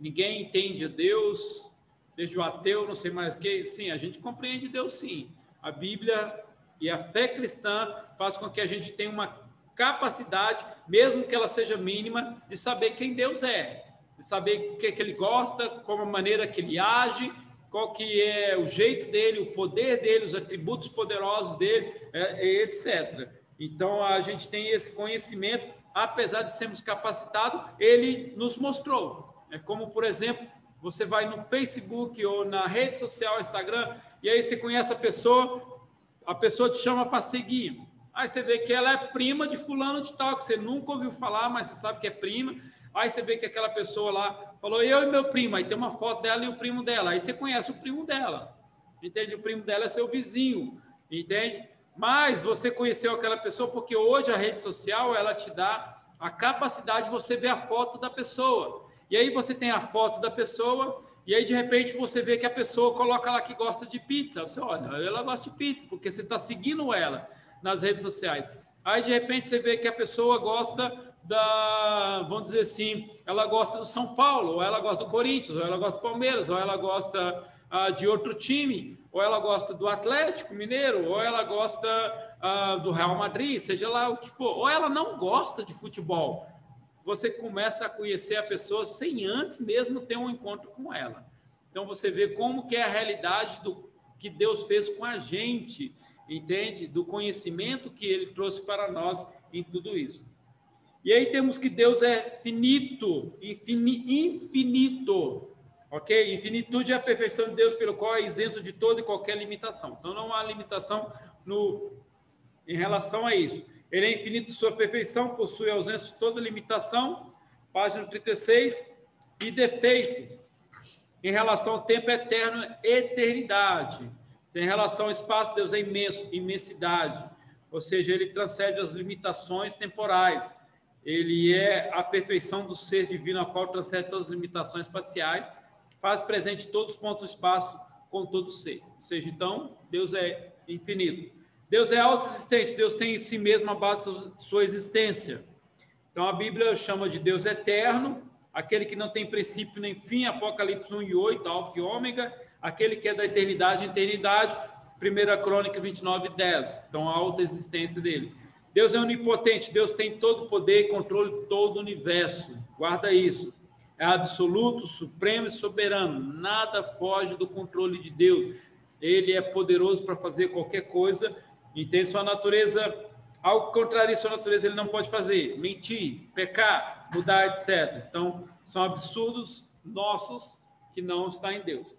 ninguém entende a Deus, desde o ateu, não sei mais o que. Sim, a gente compreende Deus, sim. A Bíblia e a fé cristã faz com que a gente tenha uma capacidade, mesmo que ela seja mínima, de saber quem Deus é, de saber o que Ele gosta, como a maneira que Ele age, qual que é o jeito dele, o poder dele, os atributos poderosos dele, etc. Então, a gente tem esse conhecimento, apesar de sermos capacitados, ele nos mostrou. É como, por exemplo, você vai no Facebook ou na rede social, Instagram, e aí você conhece a pessoa te chama para seguir. Aí você vê que ela é prima de fulano de tal, que você nunca ouviu falar, mas você sabe que é prima. Aí você vê que aquela pessoa lá falou, eu e meu primo, aí tem uma foto dela e o primo dela. Aí você conhece o primo dela, entende? O primo dela é seu vizinho, entende? Mas você conheceu aquela pessoa porque hoje a rede social, ela te dá a capacidade de você ver a foto da pessoa. E aí você tem a foto da pessoa, e aí de repente você vê que a pessoa coloca lá que gosta de pizza. Você olha, ela gosta de pizza, porque você está seguindo ela nas redes sociais. Aí de repente você vê que a pessoa gosta vamos dizer assim, ela gosta do São Paulo, ou ela gosta do Corinthians, ou ela gosta do Palmeiras, ou ela gosta de outro time, ou ela gosta do Atlético Mineiro, ou ela gosta do Real Madrid, seja lá o que for, ou ela não gosta de futebol. Você começa a conhecer a pessoa sem antes mesmo ter um encontro com ela. Então você vê como que é a realidade do que Deus fez com a gente, entende? Do conhecimento que Ele trouxe para nós em tudo isso. E aí temos que Deus é finito, infinito, ok? Infinitude é a perfeição de Deus, pelo qual é isento de toda e qualquer limitação. Então não há limitação em relação a isso. Ele é infinito em sua perfeição, possui ausência de toda limitação, página 36, e defeito em relação ao tempo eterno, eternidade. Em relação ao espaço, Deus é imenso, imensidade, ou seja, ele transcende as limitações temporais. Ele é a perfeição do ser divino, a qual transcende todas as limitações espaciais, faz presente em todos os pontos do espaço com todo o ser. Ou seja, então, Deus é infinito. Deus é autoexistente, Deus tem em si mesmo a base da sua existência. Então, a Bíblia chama de Deus eterno, aquele que não tem princípio nem fim, Apocalipse 1:8, Alfa e Ômega, aquele que é da eternidade em eternidade, 1 Crônica 29:10. Então, a autoexistência dele. Deus é onipotente, Deus tem todo o poder e controle de todo o universo. Guarda isso. É absoluto, supremo e soberano. Nada foge do controle de Deus. Ele é poderoso para fazer qualquer coisa. Entende? Sua natureza, algo contrário à sua natureza, ele não pode fazer. Mentir, pecar, mudar, etc. Então, são absurdos nossos que não estão em Deus.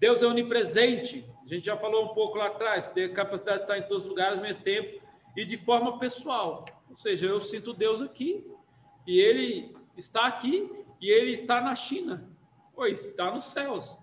Deus é onipresente. A gente já falou um pouco lá atrás. Tem a capacidade de estar em todos os lugares ao mesmo tempo e de forma pessoal. Ou seja, eu sinto Deus aqui e ele está aqui e ele está na China. Ou está nos céus.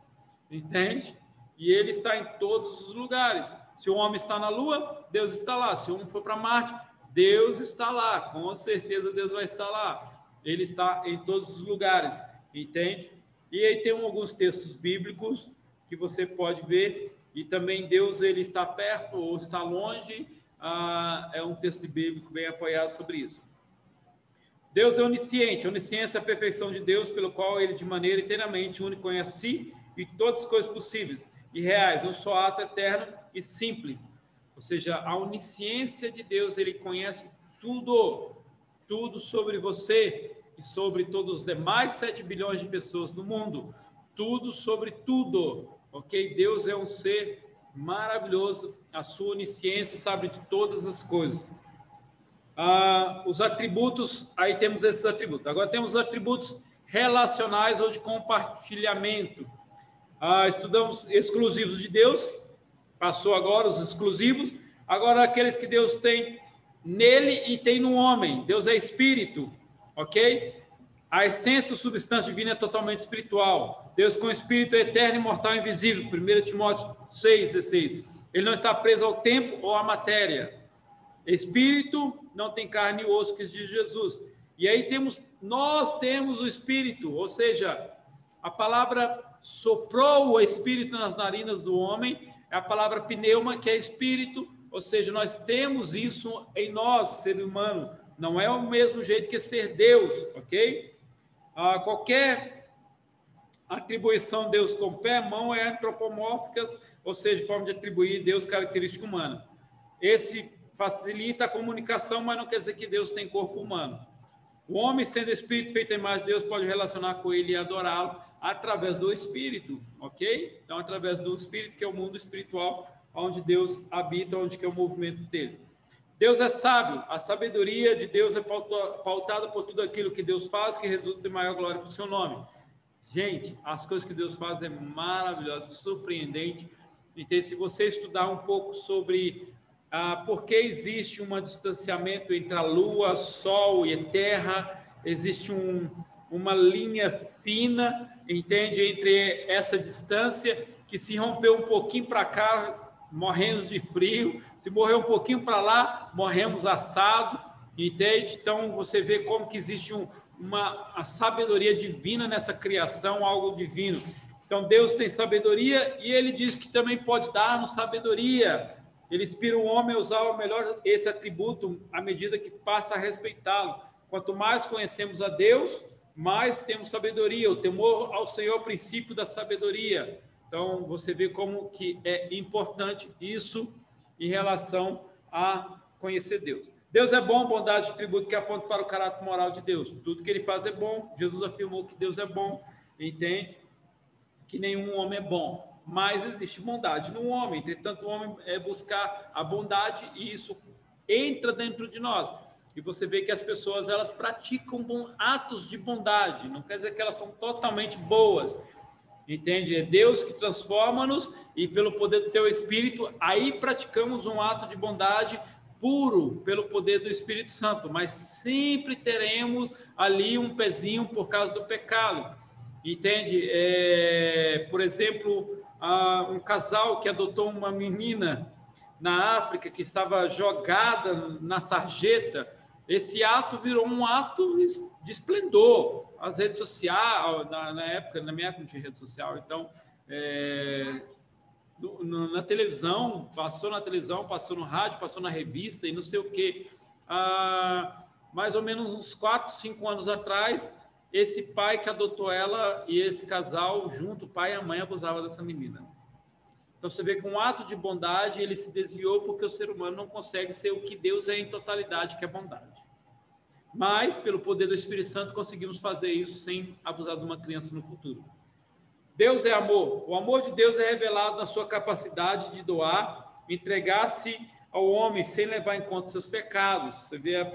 Entende? E ele está em todos os lugares. Se o homem está na Lua, Deus está lá. Se o homem for para Marte, Deus está lá. Com certeza Deus vai estar lá. Ele está em todos os lugares. Entende? E aí tem alguns textos bíblicos que você pode ver. E também Deus, ele está perto ou está longe. É um texto bíblico bem apoiado sobre isso. Deus é onisciente. Onisciência é a perfeição de Deus, pelo qual ele de maneira inteiramente única conhece a si e todas as coisas possíveis e reais, um só ato eterno e simples. Ou seja, a onisciência de Deus, ele conhece tudo, tudo sobre você e sobre todos os demais 7 bilhões de pessoas no mundo, tudo sobre tudo, ok? Deus é um ser maravilhoso, a sua onisciência sabe de todas as coisas. Os atributos, aí temos esses atributos. Agora temos os atributos relacionais ou de compartilhamento. Estudamos exclusivos de Deus, passou agora os exclusivos, agora aqueles que Deus tem nele e tem no homem. Deus é espírito, ok? A essência, a substância divina é totalmente espiritual. Deus com espírito é eterno, imortal e invisível. 1 Timóteo 6,16. Ele não está preso ao tempo ou à matéria. Espírito não tem carne e osso, que diz Jesus. E aí nós temos o espírito, ou seja, a palavra soprou o espírito nas narinas do homem, é a palavra pneuma, que é espírito, ou seja, nós temos isso em nós, ser humano. Não é o mesmo jeito que ser Deus, ok? Qualquer atribuição de Deus com pé, mão é antropomórfica, ou seja, forma de atribuir Deus característica humana. Esse facilita a comunicação, mas não quer dizer que Deus tem corpo humano. O homem, sendo espírito feito à imagem de Deus, pode relacionar com ele e adorá-lo através do espírito, ok? Então, através do espírito, que é o mundo espiritual, onde Deus habita, onde que é o movimento dele. Deus é sábio. A sabedoria de Deus é pautada por tudo aquilo que Deus faz, que resulta em maior glória para o seu nome. Gente, as coisas que Deus faz é maravilhosa, surpreendente. Então, se você estudar um pouco sobre por que existe um distanciamento entre a Lua, Sol e Terra, existe uma linha fina, entende, entre essa distância, que se romper um pouquinho para cá, morremos de frio, se morrer um pouquinho para lá, morremos assado, entende? Então, você vê como que existe a sabedoria divina nessa criação, algo divino. Então, Deus tem sabedoria e ele diz que também pode dar-nos sabedoria. Ele inspira o homem a usar o melhor esse atributo à medida que passa a respeitá-lo. Quanto mais conhecemos a Deus, mais temos sabedoria. O temor ao Senhor é o princípio da sabedoria. Então, você vê como que é importante isso em relação a conhecer Deus. Deus é bom, bondade e atributo que aponta para o caráter moral de Deus. Tudo que ele faz é bom. Jesus afirmou que Deus é bom, entende? Que nenhum homem é bom. Mas existe bondade no homem, entretanto o homem é buscar a bondade e isso entra dentro de nós. E você vê que as pessoas, elas praticam atos de bondade, não quer dizer que elas são totalmente boas, entende? É Deus que transforma-nos e pelo poder do teu Espírito, aí praticamos um ato de bondade puro pelo poder do Espírito Santo, mas sempre teremos ali um pezinho por causa do pecado, entende? Por exemplo, um casal que adotou uma menina na África que estava jogada na sarjeta. Esse ato virou um ato de esplendor. As redes sociais, na época, na minha época de rede social, então, na televisão, passou na televisão, passou no rádio, passou na revista e não sei o quê. Mais ou menos uns 4, 5 anos atrás, esse pai que adotou ela e esse casal, junto, o pai e a mãe, abusava dessa menina. Então, você vê que um ato de bondade, ele se desviou porque o ser humano não consegue ser o que Deus é em totalidade, que é bondade. Mas, pelo poder do Espírito Santo, conseguimos fazer isso sem abusar de uma criança no futuro. Deus é amor. O amor de Deus é revelado na sua capacidade de doar, entregar-se ao homem sem levar em conta seus pecados. Você vê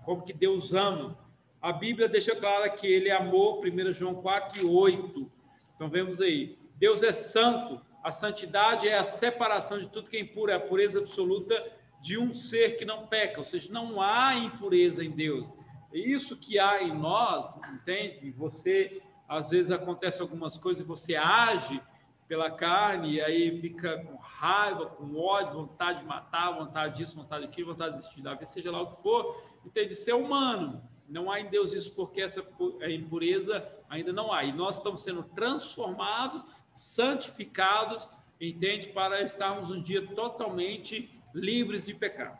como que Deus ama. A Bíblia deixa claro que ele amou, 1 João 4:8. Então, vemos aí. Deus é santo. A santidade é a separação de tudo que é impuro, é a pureza absoluta de um ser que não peca, ou seja, não há impureza em Deus. É isso que há em nós, entende? Você, às vezes, acontece algumas coisas e você age pela carne, e aí fica com raiva, com ódio, vontade de matar, vontade disso, vontade daquilo, vontade de desistir da vida, seja lá o que for, entende? Ser humano. Não há em Deus isso, porque essa impureza ainda não há. E nós estamos sendo transformados, santificados, entende? Para estarmos um dia totalmente livres de pecado.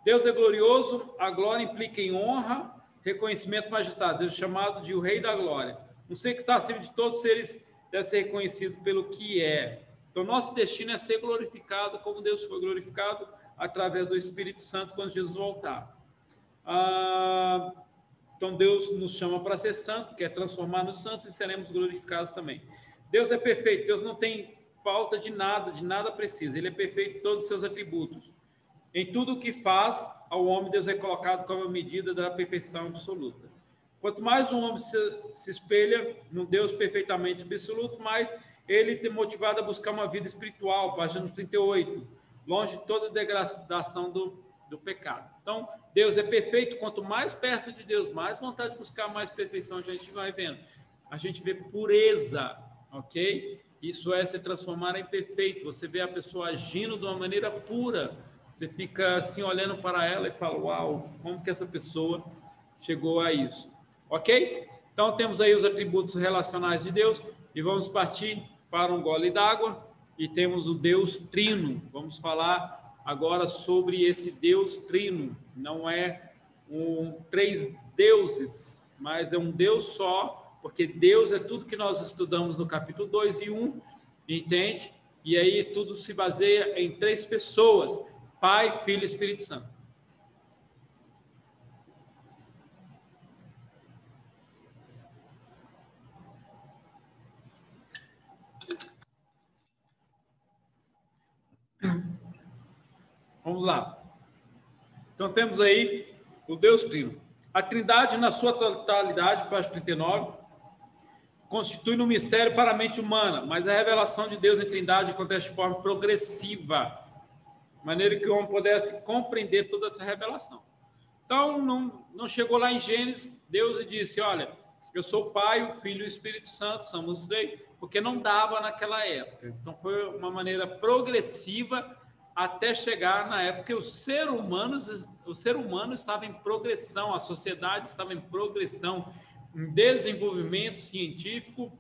Deus é glorioso, a glória implica em honra, reconhecimento, majestade. Deus é chamado de o Rei da Glória. Um ser que está acima de todos os seres deve ser reconhecido pelo que é. Então, nosso destino é ser glorificado como Deus foi glorificado através do Espírito Santo quando Jesus voltar. Então, Deus nos chama para ser santo, quer transformar no santo e seremos glorificados também. Deus é perfeito, Deus não tem falta de nada precisa. Ele é perfeito em todos os seus atributos. Em tudo o que faz, ao homem Deus é colocado como a medida da perfeição absoluta. Quanto mais um homem se espelha num Deus perfeitamente absoluto, mais ele tem motivado a buscar uma vida espiritual, página 38, longe de toda degradação do pecado. Então, Deus é perfeito. Quanto mais perto de Deus, mais vontade de buscar mais perfeição a gente vai vendo. A gente vê pureza, ok? Isso é se transformar em perfeito. Você vê a pessoa agindo de uma maneira pura. Você fica assim olhando para ela e fala, uau, como que essa pessoa chegou a isso? Ok? Então, temos aí os atributos relacionais de Deus e vamos partir para um gole d'água e temos o Deus Trino. Vamos falar agora sobre esse Deus Trino. Não é três deuses, mas é um Deus só, porque Deus é tudo que nós estudamos no capítulo 2 e 1, entende? E aí tudo se baseia em três pessoas, Pai, Filho e Espírito Santo. Vamos lá. Então temos aí o Deus Trino. A Trindade na sua totalidade, página 39, constitui um mistério para a mente humana, mas a revelação de Deus em Trindade acontece de forma progressiva, de maneira que o homem pudesse compreender toda essa revelação. Então, não chegou lá em Gênesis, Deus disse, olha, eu sou o Pai, o Filho e o Espírito Santo, somos três, porque não dava naquela época. Então, foi uma maneira progressiva até chegar na época que o ser humano estava em progressão, a sociedade estava em progressão, em desenvolvimento científico,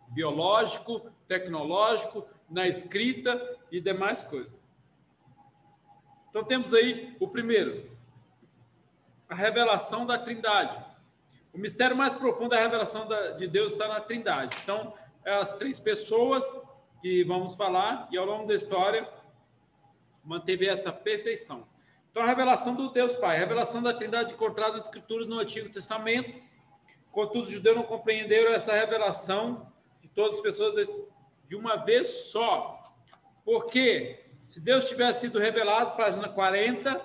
biológico, tecnológico, na escrita e demais coisas. Então, temos aí o primeiro, a revelação da Trindade. O mistério mais profundo da revelação de Deus está na Trindade. Então, é as três pessoas que vamos falar, e ao longo da história, manteve essa perfeição. Então, a revelação do Deus Pai, a revelação da Trindade encontrada nas Escrituras no Antigo Testamento. Contudo, os judeus não compreenderam essa revelação de todas as pessoas de uma vez só. Porque, se Deus tivesse sido revelado, página 40,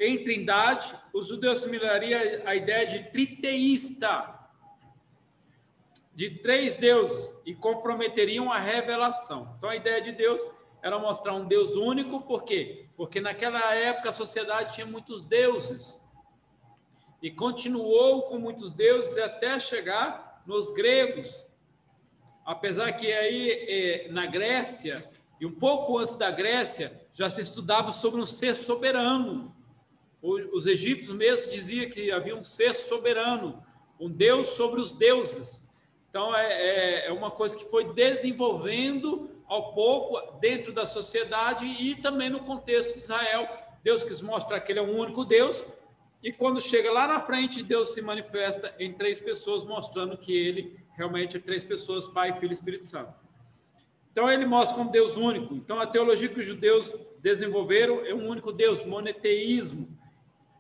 em Trindade, os judeus assimilariam a ideia de triteísta, de três deuses, e comprometeriam a revelação. Então, a ideia de Deus era mostrar um Deus único, por quê? Porque naquela época a sociedade tinha muitos deuses, e continuou com muitos deuses até chegar nos gregos, apesar que aí na Grécia, e um pouco antes da Grécia, já se estudava sobre um ser soberano. Os egípcios mesmo diziam que havia um ser soberano, um Deus sobre os deuses. Então, é uma coisa que foi desenvolvendo ao pouco dentro da sociedade e também no contexto de Israel. Deus quis mostrar que ele é um único Deus, e quando chega lá na frente, Deus se manifesta em 3 pessoas, mostrando que ele realmente é 3 pessoas, Pai, Filho e Espírito Santo. Então, ele mostra como Deus único. Então, a teologia que os judeus desenvolveram é um único Deus, monoteísmo,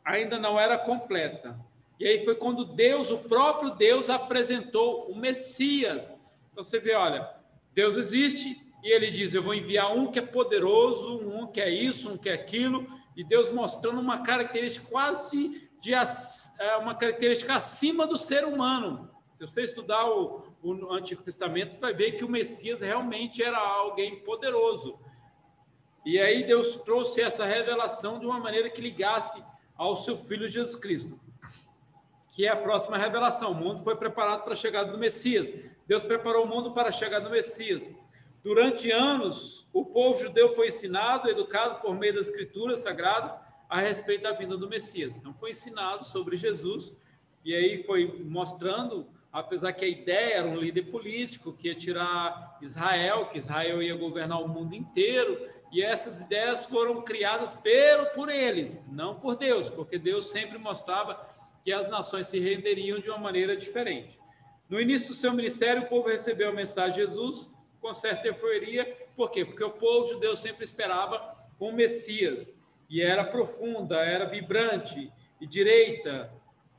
ainda não era completa. E aí foi quando Deus, o próprio Deus, apresentou o Messias. Então, você vê, olha, Deus existe e ele diz, eu vou enviar um que é poderoso, um que é isso, um que é aquilo, e Deus mostrando uma característica quase uma característica acima do ser humano. Se você estudar o Antigo Testamento, você vai ver que o Messias realmente era alguém poderoso. E aí Deus trouxe essa revelação de uma maneira que ligasse ao seu Filho Jesus Cristo, que é a próxima revelação. O mundo foi preparado para a chegada do Messias. Deus preparou o mundo para a chegada do Messias. Durante anos, o povo judeu foi ensinado, educado por meio da Escritura Sagrada a respeito da vinda do Messias. Então, foi ensinado sobre Jesus, e aí foi mostrando, apesar que a ideia era um líder político que ia tirar Israel, que Israel ia governar o mundo inteiro, e essas ideias foram criadas por eles, não por Deus, porque Deus sempre mostrava que as nações se renderiam de uma maneira diferente. No início do seu ministério, o povo recebeu a mensagem de Jesus com certa euforia. Por quê? Porque o povo judeu sempre esperava um Messias, e era profunda, era vibrante e direita.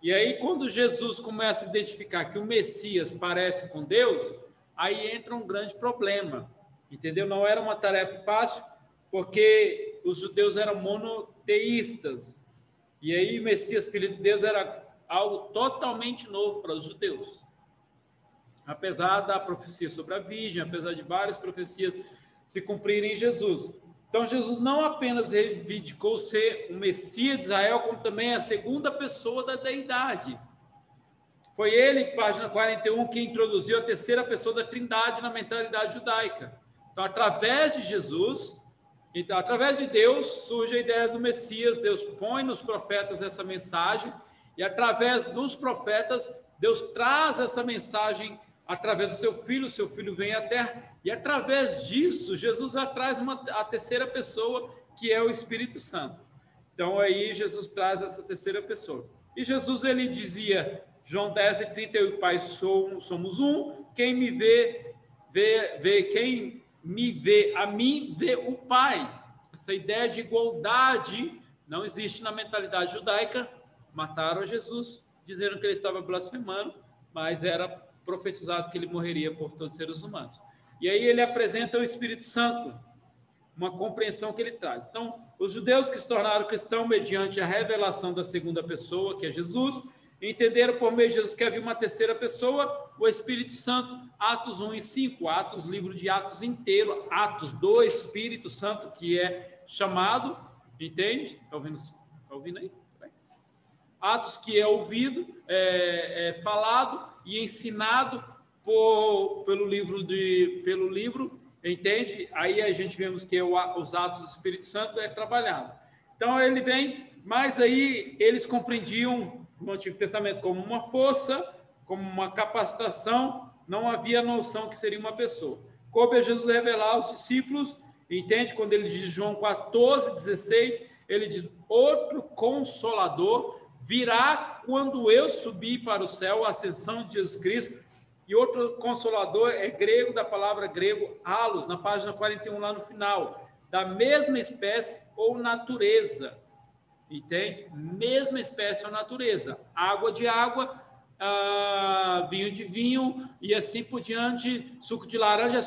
E aí, quando Jesus começa a identificar que o Messias parece com Deus, aí entra um grande problema, entendeu? Não era uma tarefa fácil, porque os judeus eram monoteístas. E aí, o Messias, filho de Deus, era algo totalmente novo para os judeus. Apesar da profecia sobre a Virgem, apesar de várias profecias se cumprirem em Jesus. Então, Jesus não apenas reivindicou ser o Messias de Israel, como também a segunda pessoa da deidade. Foi ele, página 41, que introduziu a terceira pessoa da Trindade na mentalidade judaica. Então, através de Jesus, então, através de Deus, surge a ideia do Messias. Deus põe nos profetas essa mensagem, e através dos profetas, Deus traz essa mensagem através do seu filho vem à terra, e através disso, Jesus traz a terceira pessoa, que é o Espírito Santo. Então, aí, Jesus traz essa terceira pessoa. E Jesus, ele dizia, João 10:38, Pai, somos um, quem me vê, quem me vê a mim, vê o Pai. Essa ideia de igualdade não existe na mentalidade judaica. Mataram Jesus, dizendo que ele estava blasfemando, mas era profetizado que ele morreria por todos os seres humanos. E aí ele apresenta o Espírito Santo, uma compreensão que ele traz. Então, os judeus que se tornaram cristãos mediante a revelação da segunda pessoa, que é Jesus, entenderam por meio de Jesus que havia uma terceira pessoa, o Espírito Santo. Atos 1 e 5, Atos, livro de Atos inteiro, Atos do Espírito Santo, que é chamado, entende? Está ouvindo aí? Atos que é ouvido, falado e ensinado pelo livro, entende? Aí a gente vemos que os Atos do Espírito Santo é trabalhado. Então ele vem, mas aí eles compreendiam no Antigo Testamento como uma força, como uma capacitação, não havia noção que seria uma pessoa. Coube a Jesus revelar aos discípulos, entende? Quando ele diz João 14:16, ele diz, outro Consolador virá quando eu subir para o céu, a ascensão de Jesus Cristo. E outro Consolador é grego, da palavra grego halos, na página 41, lá no final, da mesma espécie ou natureza, entende? Mesma espécie ou natureza, água de água, vinho de vinho, e assim por diante, suco de laranja,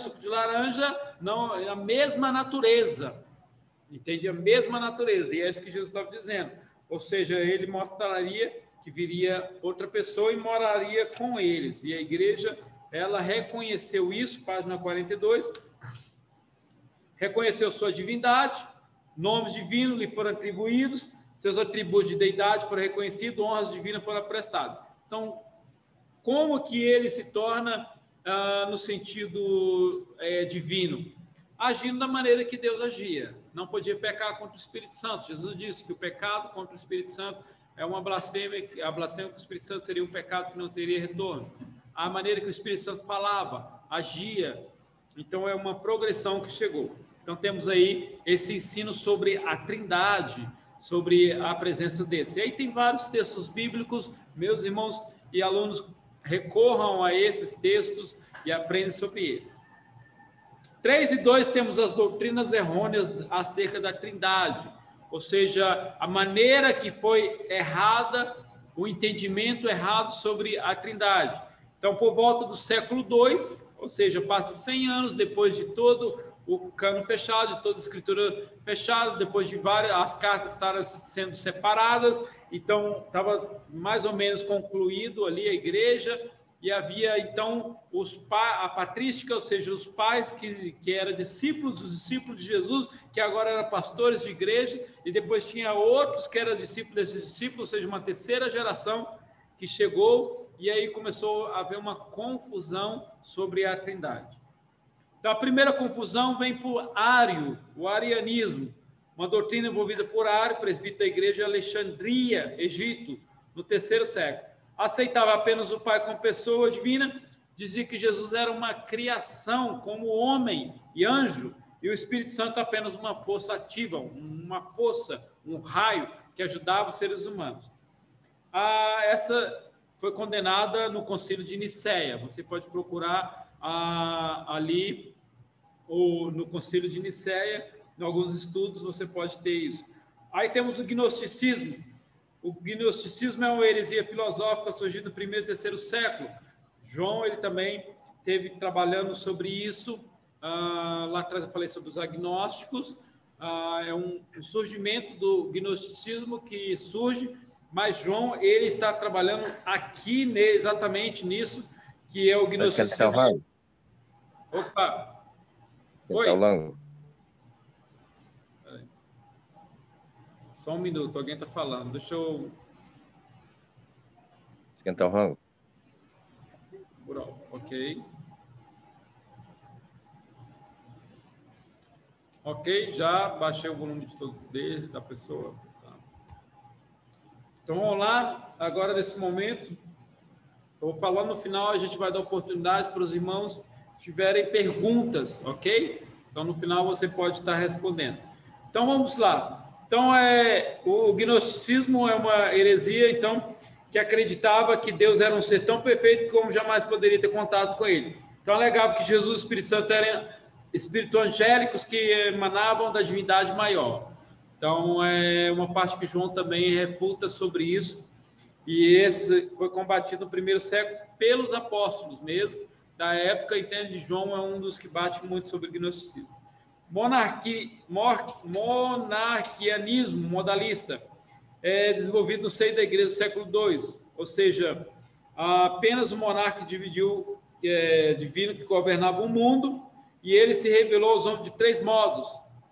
não, é a mesma natureza, entende? A mesma natureza, e é isso que Jesus estava dizendo. Ou seja, ele mostraria que viria outra pessoa e moraria com eles. E a igreja, ela reconheceu isso, página 42, reconheceu sua divindade, nomes divinos lhe foram atribuídos, seus atributos de deidade foram reconhecidos, honras divinas foram prestadas. Então, como que ele se torna no sentido divino? Agindo da maneira que Deus agia. Não podia pecar contra o Espírito Santo. Jesus disse que o pecado contra o Espírito Santo é uma blasfêmia, a blasfêmia contra o Espírito Santo seria um pecado que não teria retorno. a maneira que o Espírito Santo falava, agia. Então, é uma progressão que chegou. Então, temos aí esse ensino sobre a Trindade, sobre a presença desse. E aí tem vários textos bíblicos, meus irmãos e alunos, recorram a esses textos e aprendem sobre eles. 3 e 2 temos as doutrinas errôneas acerca da Trindade, ou seja, a maneira que foi errada, o entendimento errado sobre a Trindade. Então, por volta do século II, ou seja, passa 100 anos depois de todo o cano fechado, de toda a escritura fechada, depois de as cartas estarem sendo separadas, então estava mais ou menos concluído ali a igreja, e havia então a patrística, ou seja, os pais que eram discípulos dos discípulos de Jesus, que agora eram pastores de igrejas, e depois tinha outros que eram discípulos desses discípulos, ou seja, uma terceira geração que chegou, e aí começou a haver uma confusão sobre a Trindade. Então, a primeira confusão vem por Ário, o arianismo, uma doutrina envolvida por Ário, presbítero da igreja de Alexandria, Egito, no 3º século. Aceitava apenas o Pai como pessoa divina, dizia que Jesus era uma criação como homem e anjo, e o Espírito Santo apenas uma força ativa, uma força, um raio que ajudava os seres humanos. Essa foi condenada no Concílio de Nicéia. Você pode procurar ali ou no Concílio de Nicéia, em alguns estudos você pode ter isso. Aí temos o gnosticismo. O gnosticismo é uma heresia filosófica surgida no 1º e 3º século. João, ele também teve trabalhando sobre isso. Lá atrás eu falei sobre os agnósticos. É um surgimento do gnosticismo que surge, mas João, ele está trabalhando aqui exatamente nisso, que é o gnosticismo. Opa! Oi. Só um minuto, alguém está falando. Deixa eu... Esquentar o rango. Ok. Ok, já baixei o volume de todo da pessoa. Tá. Então, vamos lá. Agora, nesse momento, eu vou falar no final, a gente vai dar oportunidade para os irmãos tiverem perguntas, ok? Então, no final, você pode estar respondendo. Então, vamos lá. Então, o gnosticismo é uma heresia, então, que acreditava que Deus era um ser tão perfeito como jamais poderia ter contato com ele. Então, alegava que Jesus e o Espírito Santo eram espíritos angélicos que emanavam da divindade maior. Então, é uma parte que João também refuta sobre isso, e esse foi combatido no 1º século pelos apóstolos mesmo, da época, entende? João é um dos que bate muito sobre o gnosticismo. Monarquianismo modalista é desenvolvido no seio da igreja do século II, ou seja, apenas o monarca divino que governava o mundo, e ele se revelou aos homens de 3 modos,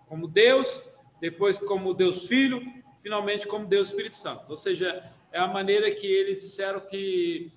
como Deus, depois como Deus Filho, finalmente como Deus Espírito Santo. Ou seja, é a maneira que eles disseram que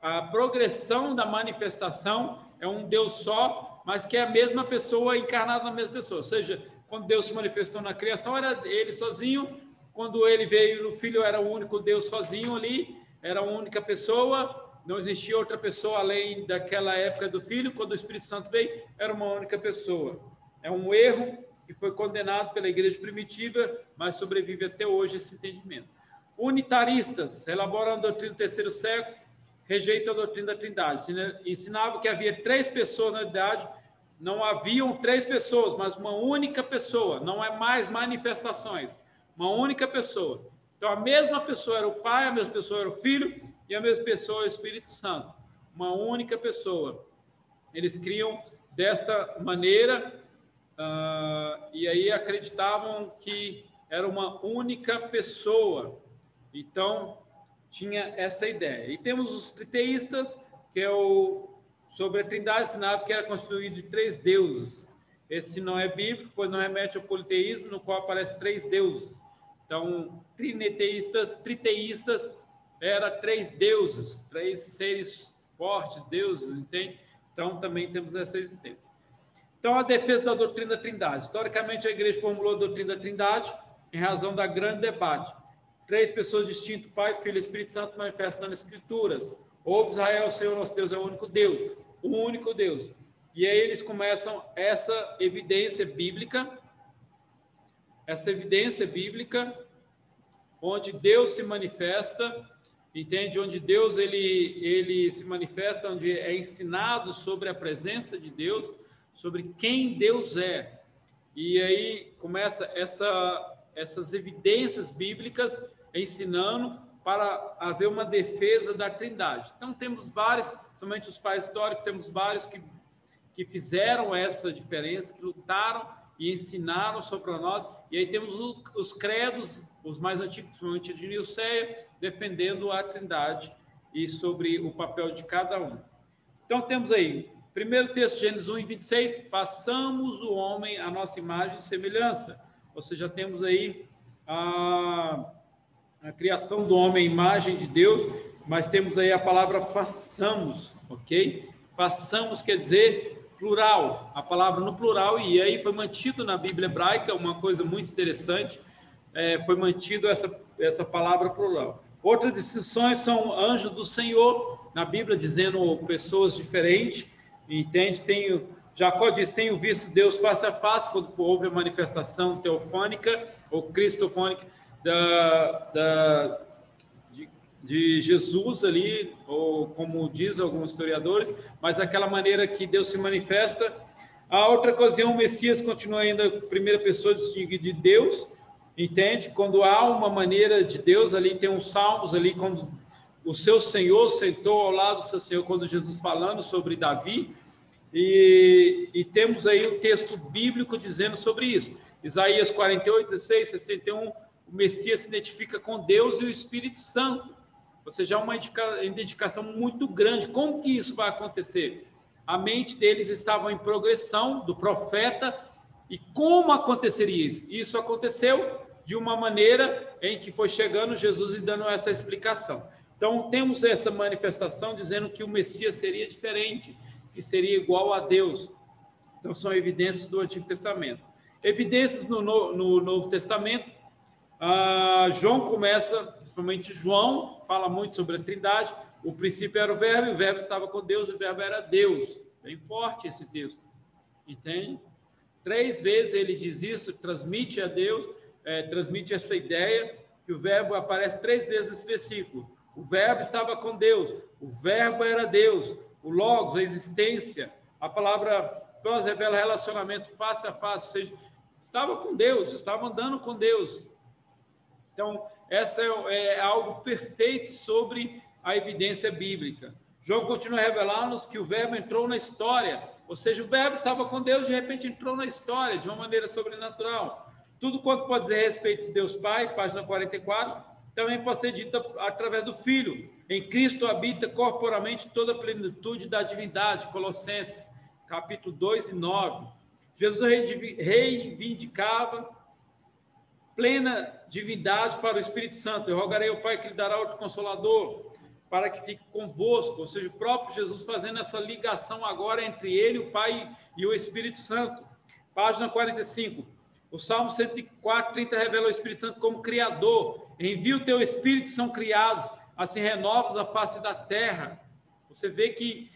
a progressão da manifestação é um Deus só, mas que é a mesma pessoa encarnada na mesma pessoa. Ou seja, quando Deus se manifestou na criação, era ele sozinho. Quando ele veio no Filho, era o único Deus sozinho ali, era uma única pessoa, não existia outra pessoa além daquela época do Filho. Quando o Espírito Santo veio, era uma única pessoa. É um erro que foi condenado pela igreja primitiva, mas sobrevive até hoje esse entendimento. Unitaristas, elaboram a doutrina do 3º século, rejeitam a doutrina da Trindade. Ensinavam que havia 3 pessoas na Trindade, não haviam 3 pessoas, mas uma única pessoa, não é mais manifestações, uma única pessoa. Então, a mesma pessoa era o Pai, a mesma pessoa era o Filho, e a mesma pessoa era o Espírito Santo. Uma única pessoa. Eles criam desta maneira, e aí acreditavam que era uma única pessoa. Então, tinha essa ideia. E temos os triteístas, que é sobre a Trindade, ensinava que era constituído de 3 deuses. Esse não é bíblico, pois não remete ao politeísmo, no qual aparecem 3 deuses. Então, triteístas era 3 deuses, 3 seres fortes, deuses, entende? Então, também temos essa existência. Então, a defesa da doutrina da Trindade. Historicamente, a igreja formulou a doutrina da Trindade em razão da grande debate. 3 pessoas distintas, Pai, Filho e Espírito Santo, manifestam nas Escrituras. ouve Israel, o Senhor nosso Deus é o único Deus, o único Deus. E aí eles começam essa evidência bíblica, onde Deus se manifesta, entende? Onde Deus ele se manifesta, onde é ensinado sobre a presença de Deus, sobre quem Deus é. E aí começa essas evidências bíblicas ensinando para haver uma defesa da Trindade. Então temos vários, somente os pais históricos, temos vários que fizeram essa diferença, que lutaram e ensinaram sobre nós. E aí temos os credos, os mais antigos, principalmente de Nicéia, defendendo a Trindade e sobre o papel de cada um. Então temos aí, primeiro texto, Gênesis 1:26, façamos o homem à nossa imagem e semelhança. Ou seja, temos aí a criação do homem à imagem de Deus, mas temos aí a palavra façamos, ok? Façamos quer dizer plural, a palavra no plural, e aí foi mantido na Bíblia hebraica, uma coisa muito interessante, foi mantido essa palavra plural. Outras distinções são anjos do Senhor, na Bíblia, dizendo pessoas diferentes, entende? Jacó diz, tenho visto Deus face a face, quando houve a manifestação teofânica, ou cristofônica, de Jesus ali, ou como diz alguns historiadores, mas aquela maneira que Deus se manifesta. A outra ocasião, o Messias continua ainda primeira pessoa de Deus, entende? Quando há uma maneira de Deus, ali tem uns salmos ali, quando o seu Senhor sentou ao lado do seu Senhor, quando Jesus falando sobre Davi, e temos aí o texto bíblico dizendo sobre isso. Isaías 48:16, 61, o Messias se identifica com Deus e o Espírito Santo. Ou seja, há uma identificação muito grande. Como que isso vai acontecer? A mente deles estava em progressão do profeta. E como aconteceria isso? Isso aconteceu de uma maneira em que foi chegando Jesus e dando essa explicação. Então, temos essa manifestação dizendo que o Messias seria diferente, que seria igual a Deus. Então, são evidências do Antigo Testamento. Evidências no Novo Testamento. João começa, principalmente João, fala muito sobre a Trindade. O princípio era o Verbo estava com Deus, o Verbo era Deus. Bem forte esse texto, entende? 3 vezes ele diz isso, transmite a Deus, transmite essa ideia, que o Verbo aparece 3 vezes nesse versículo. O Verbo estava com Deus, o Verbo era Deus, o Logos, a existência, a palavra pós revela relacionamento face a face, ou seja, estava com Deus, estava andando com Deus. Então, essa é algo perfeito sobre a evidência bíblica. João continua a revelar-nos que o Verbo entrou na história, ou seja, o Verbo estava com Deus, de repente entrou na história de uma maneira sobrenatural. Tudo quanto pode dizer a respeito de Deus Pai, página 44, também pode ser dito através do Filho. Em Cristo habita corporalmente toda a plenitude da divindade, Colossenses, capítulo 2 e 9. Jesus reivindicava plena divindade para o Espírito Santo. Eu rogarei ao Pai que lhe dará outro Consolador, para que fique convosco. Ou seja, o próprio Jesus fazendo essa ligação agora entre ele, o Pai e o Espírito Santo. Página 45. O Salmo 104, 30 revela o Espírito Santo como Criador. Envia o teu Espírito, são criados, assim renovas a face da terra. Você vê que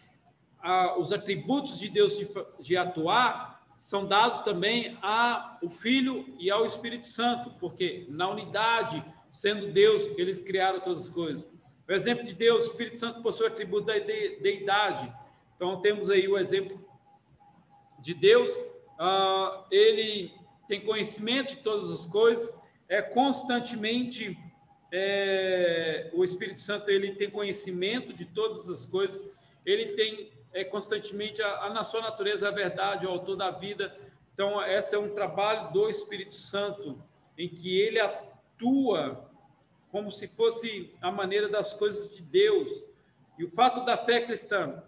os atributos de Deus de atuar são dados também ao Filho e ao Espírito Santo, porque na unidade, sendo Deus, eles criaram todas as coisas. O exemplo de Deus, o Espírito Santo possui o atributo da deidade. Então, temos aí o exemplo de Deus. Ele tem conhecimento de todas as coisas, constantemente, o Espírito Santo ele tem conhecimento de todas as coisas, ele tem constantemente na sua natureza a verdade, o autor da vida. Então, esse é um trabalho do Espírito Santo, em que ele atua como se fosse a maneira das coisas de Deus. E o fato da fé cristã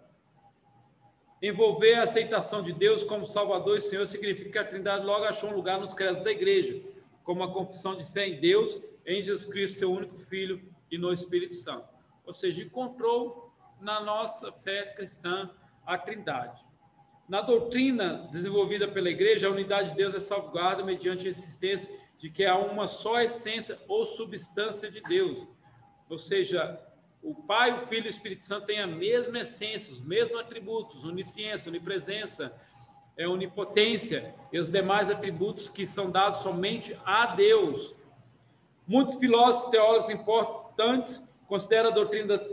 envolver a aceitação de Deus como Salvador e Senhor significa que a Trindade logo achou um lugar nos credos da igreja, como a confissão de fé em Deus, em Jesus Cristo, seu único Filho, e no Espírito Santo. Ou seja, encontrou na nossa fé cristã a Trindade. Na doutrina desenvolvida pela igreja, a unidade de Deus é salvaguardada mediante a existência de que há uma só essência ou substância de Deus. Ou seja, o Pai, o Filho e o Espírito Santo têm a mesma essência, os mesmos atributos, onisciência, onipresença, onipotência e os demais atributos que são dados somente a Deus. Muitos filósofos teólogos importantes consideram a doutrina da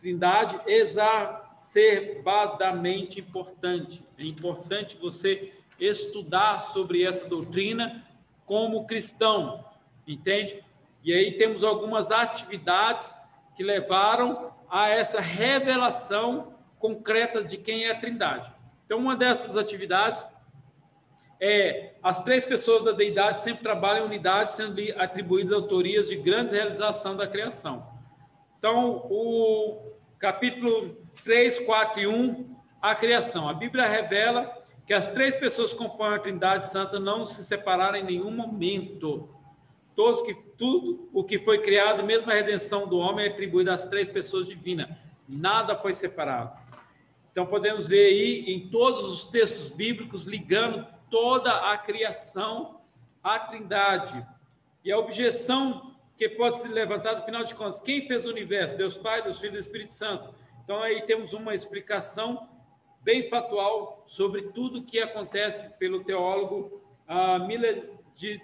Trindade exacerbadamente importante. É importante você estudar sobre essa doutrina como cristão, entende? E aí temos algumas atividades que levaram a essa revelação concreta de quem é a Trindade. Então, uma dessas atividades é as três pessoas da deidade sempre trabalham em unidade, sendo atribuídas autorias de grandes realização da criação. Então, o capítulo 3, 4 e 1, a criação. A Bíblia revela que as três pessoas que compõem a Trindade Santa não se separaram em nenhum momento. Tudo o que foi criado, mesmo a redenção do homem, é atribuído às três pessoas divinas. Nada foi separado. Então, podemos ver aí em todos os textos bíblicos ligando toda a criação à Trindade. E a objeção que pode ser levantada, afinal de contas, quem fez o universo? Deus Pai, Deus Filho e Deus Espírito Santo. Então, aí temos uma explicação bem factual sobre tudo que acontece pelo teólogo Miller J.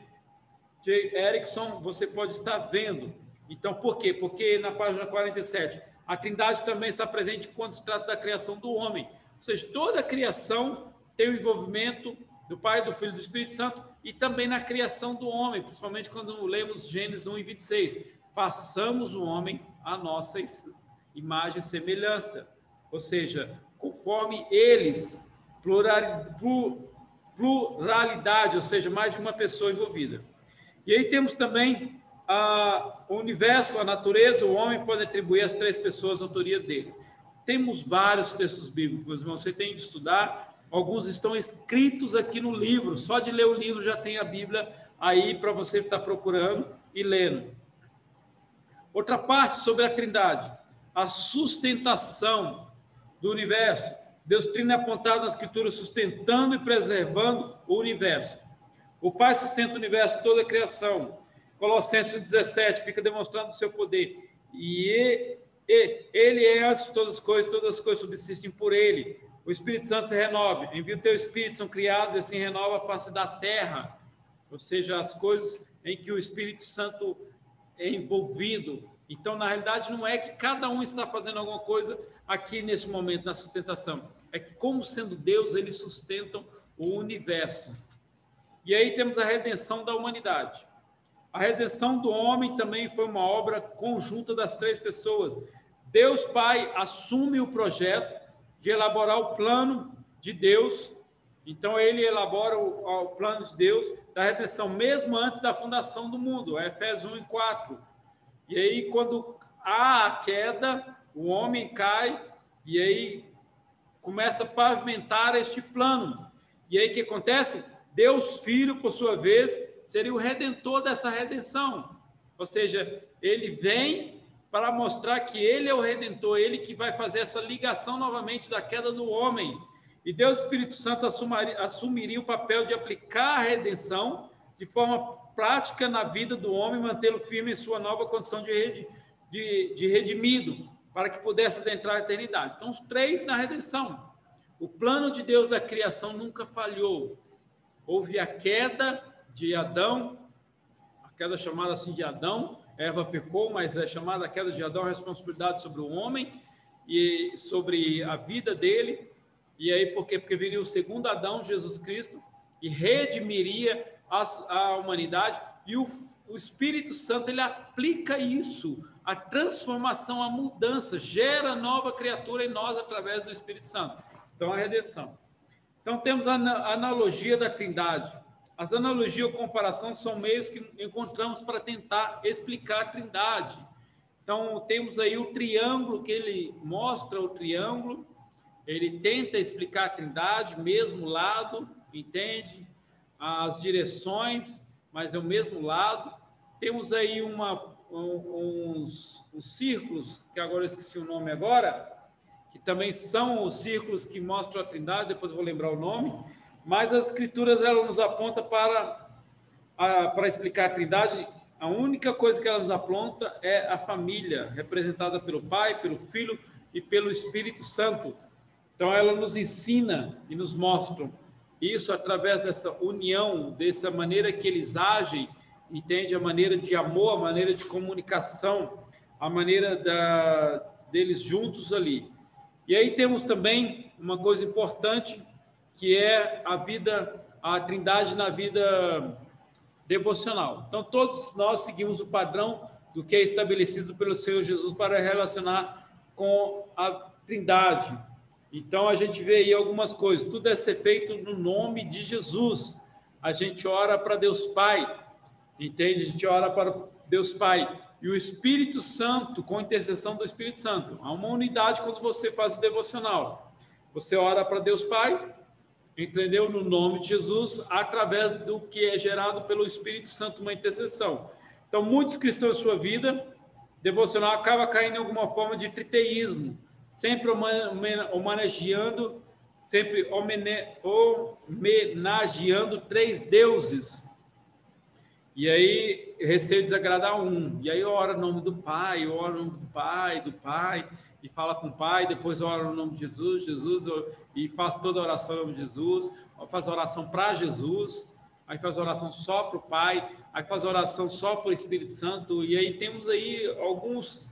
Erickson, você pode estar vendo. Então, por quê? Porque na página 47, a Trindade também está presente quando se trata da criação do homem. Ou seja, toda a criação tem o envolvimento do Pai, do Filho e do Espírito Santo, e também na criação do homem, principalmente quando lemos Gênesis 1 e 26. Façamos o homem à nossa imagem e semelhança. Ou seja, conforme eles, pluralidade, ou seja, mais de uma pessoa envolvida. E aí temos também o universo, a natureza, o homem pode atribuir às três pessoas a autoria deles. Temos vários textos bíblicos, meus irmãos, você tem de estudar. Alguns estão escritos aqui no livro. Só de ler o livro já tem a Bíblia aí para você estar procurando e lendo. Outra parte sobre a Trindade, a sustentação do universo. Deus Trino é apontado na Escritura sustentando e preservando o universo. O Pai sustenta o universo, toda a criação. Colossenses 17 fica demonstrando o seu poder. E ele é antes de todas as coisas subsistem por ele. O Espírito Santo se renova, envia o teu Espírito, são criados e assim renova a face da terra. Ou seja, as coisas em que o Espírito Santo é envolvido. Então, na realidade, não é que cada um está fazendo alguma coisa aqui nesse momento, na sustentação. É que, como sendo Deus, eles sustentam o universo. E aí temos a redenção da humanidade. A redenção do homem também foi uma obra conjunta das três pessoas. Deus Pai assume o projeto de elaborar o plano de Deus. Então, ele elabora o plano de Deus da redenção, mesmo antes da fundação do mundo, Efésios 1 e 4. E aí, quando há a queda, o homem cai, e aí começa a pavimentar este plano. E aí, o que acontece? Deus Filho, por sua vez, seria o redentor dessa redenção. Ou seja, ele vem para mostrar que ele é o redentor, ele que vai fazer essa ligação novamente da queda do homem. E Deus Espírito Santo assumiria o papel de aplicar a redenção de forma prática na vida do homem, mantê-lo firme em sua nova condição de redimido, para que pudesse adentrar a eternidade. Então, os três na redenção. O plano de Deus da criação nunca falhou. Houve a queda de Adão, a queda chamada assim de Adão. Eva pecou, mas é chamada a queda de Adão, a responsabilidade sobre o homem e sobre a vida dele. E aí, por quê? Porque viria o segundo Adão, Jesus Cristo, e redimiria a humanidade. E o Espírito Santo, ele aplica isso, a transformação, a mudança, gera nova criatura em nós através do Espírito Santo. Então, a redenção. Então, temos a analogia da Trindade. As analogias ou comparação são meios que encontramos para tentar explicar a Trindade. Então, temos aí o triângulo, que ele mostra o triângulo, ele tenta explicar a Trindade, mesmo lado, entende? As direções, mas é o mesmo lado. Temos aí uns círculos, que agora eu esqueci o nome agora, que também são os círculos que mostram a Trindade, depois eu vou lembrar o nome. Mas as Escrituras, elas nos apontam para explicar a Trindade, a única coisa que ela nos aponta é a família, representada pelo Pai, pelo Filho e pelo Espírito Santo. Então, ela nos ensina e nos mostra isso através dessa união, dessa maneira que eles agem, entende? A maneira de amor, a maneira de comunicação, a maneira deles juntos ali. E aí temos também uma coisa importante, que é a Trindade na vida devocional. Então, todos nós seguimos o padrão do que é estabelecido pelo Senhor Jesus para relacionar com a Trindade. Então, a gente vê aí algumas coisas. Tudo é ser feito no nome de Jesus. A gente ora para Deus Pai, entende? A gente ora para Deus Pai. E o Espírito Santo, com a intercessão do Espírito Santo. Há uma unidade quando você faz o devocional. Você ora para Deus Pai, entendeu? No nome de Jesus, através do que é gerado pelo Espírito Santo, uma intercessão. Então, muitos cristãos em sua vida devocional acaba caindo em alguma forma de triteísmo, sempre homenageando, homenageando três deuses. E aí, receio de desagradar um. E aí, ora o nome do Pai, ora o nome do Pai, e fala com o Pai, depois ora o nome de Jesus, e faz toda a oração em nome de Jesus, faz a oração para Jesus, aí faz a oração só para o Pai, aí faz a oração só para o Espírito Santo, e aí temos aí alguns,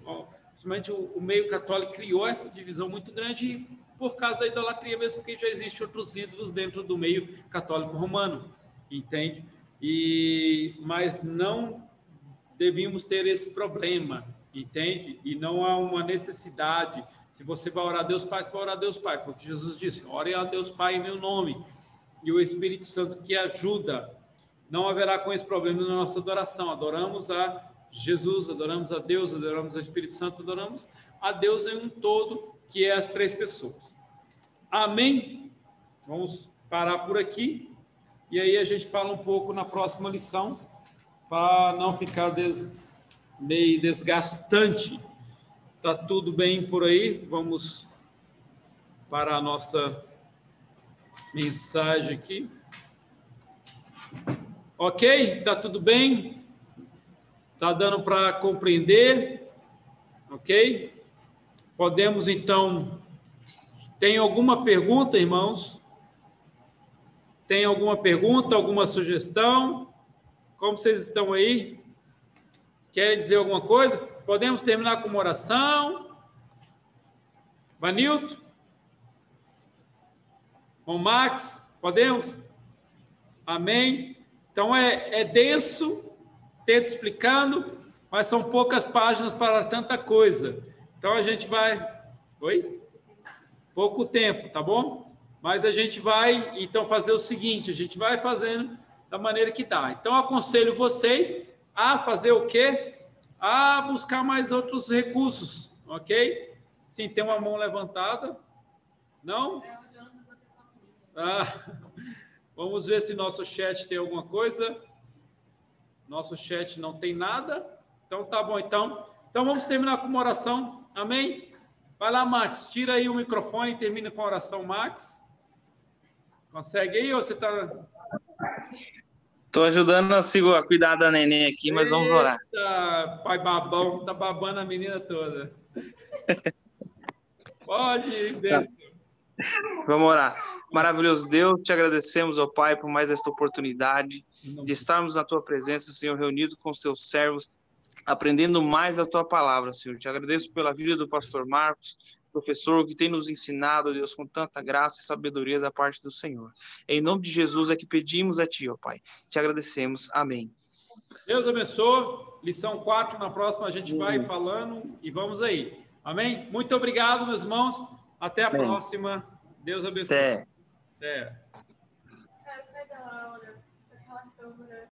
principalmente o meio católico criou essa divisão muito grande por causa da idolatria mesmo, porque já existem outros ídolos dentro do meio católico romano, entende? Mas não devíamos ter esse problema, entende? E não há uma necessidade. Se você vai orar a Deus Pai, você vai orar a Deus Pai. Foi o que Jesus disse: ore a Deus Pai em meu nome. E o Espírito Santo que ajuda. Não haverá com esse problema na nossa adoração. Adoramos a Jesus, adoramos a Deus, adoramos ao Espírito Santo, adoramos a Deus em um todo, que é as três pessoas. Amém? Vamos parar por aqui. E aí a gente fala um pouco na próxima lição, para não ficar meio desgastante. Tá tudo bem por aí? Vamos para a nossa mensagem aqui. Ok? Tá tudo bem? Tá dando para compreender? Ok? Podemos, então... Tem alguma pergunta, irmãos? Tem alguma pergunta, alguma sugestão? Como vocês estão aí? Querem dizer alguma coisa? Podemos terminar com uma oração? Vanilton? Com Max? Podemos? Amém? Então, é denso, tento explicando, mas são poucas páginas para tanta coisa. Então, a gente vai... Oi? Pouco tempo, tá bom? Mas a gente vai, então, fazer o seguinte, a gente vai fazendo da maneira que dá. Então, aconselho vocês a fazer o quê? A buscar mais outros recursos, ok? Sim, tem uma mão levantada. Não? Vamos ver se nosso chat tem alguma coisa. Nosso chat não tem nada. Então, tá bom, então. Então, vamos terminar com uma oração. Amém? Vai lá, Max. Tira aí o microfone e termina com a oração, Max. Consegue aí ou você está... Estou ajudando a cuidar da neném aqui, mas vamos orar. Pai babão, tá babando a menina toda. Pode ir, tá. Vamos orar. Maravilhoso Deus, te agradecemos, ó Pai, por mais esta oportunidade de estarmos na tua presença, Senhor, reunidos com os teus servos, aprendendo mais da tua palavra, Senhor. Te agradeço pela vida do pastor Marcos, professor, que tem nos ensinado, Deus, com tanta graça e sabedoria da parte do Senhor. Em nome de Jesus é que pedimos a ti, ó Pai. Te agradecemos. Amém. Deus abençoe. Lição 4, na próxima a gente vai falando e vamos aí. Amém? Muito obrigado, meus irmãos. Até a próxima. Deus abençoe. Até.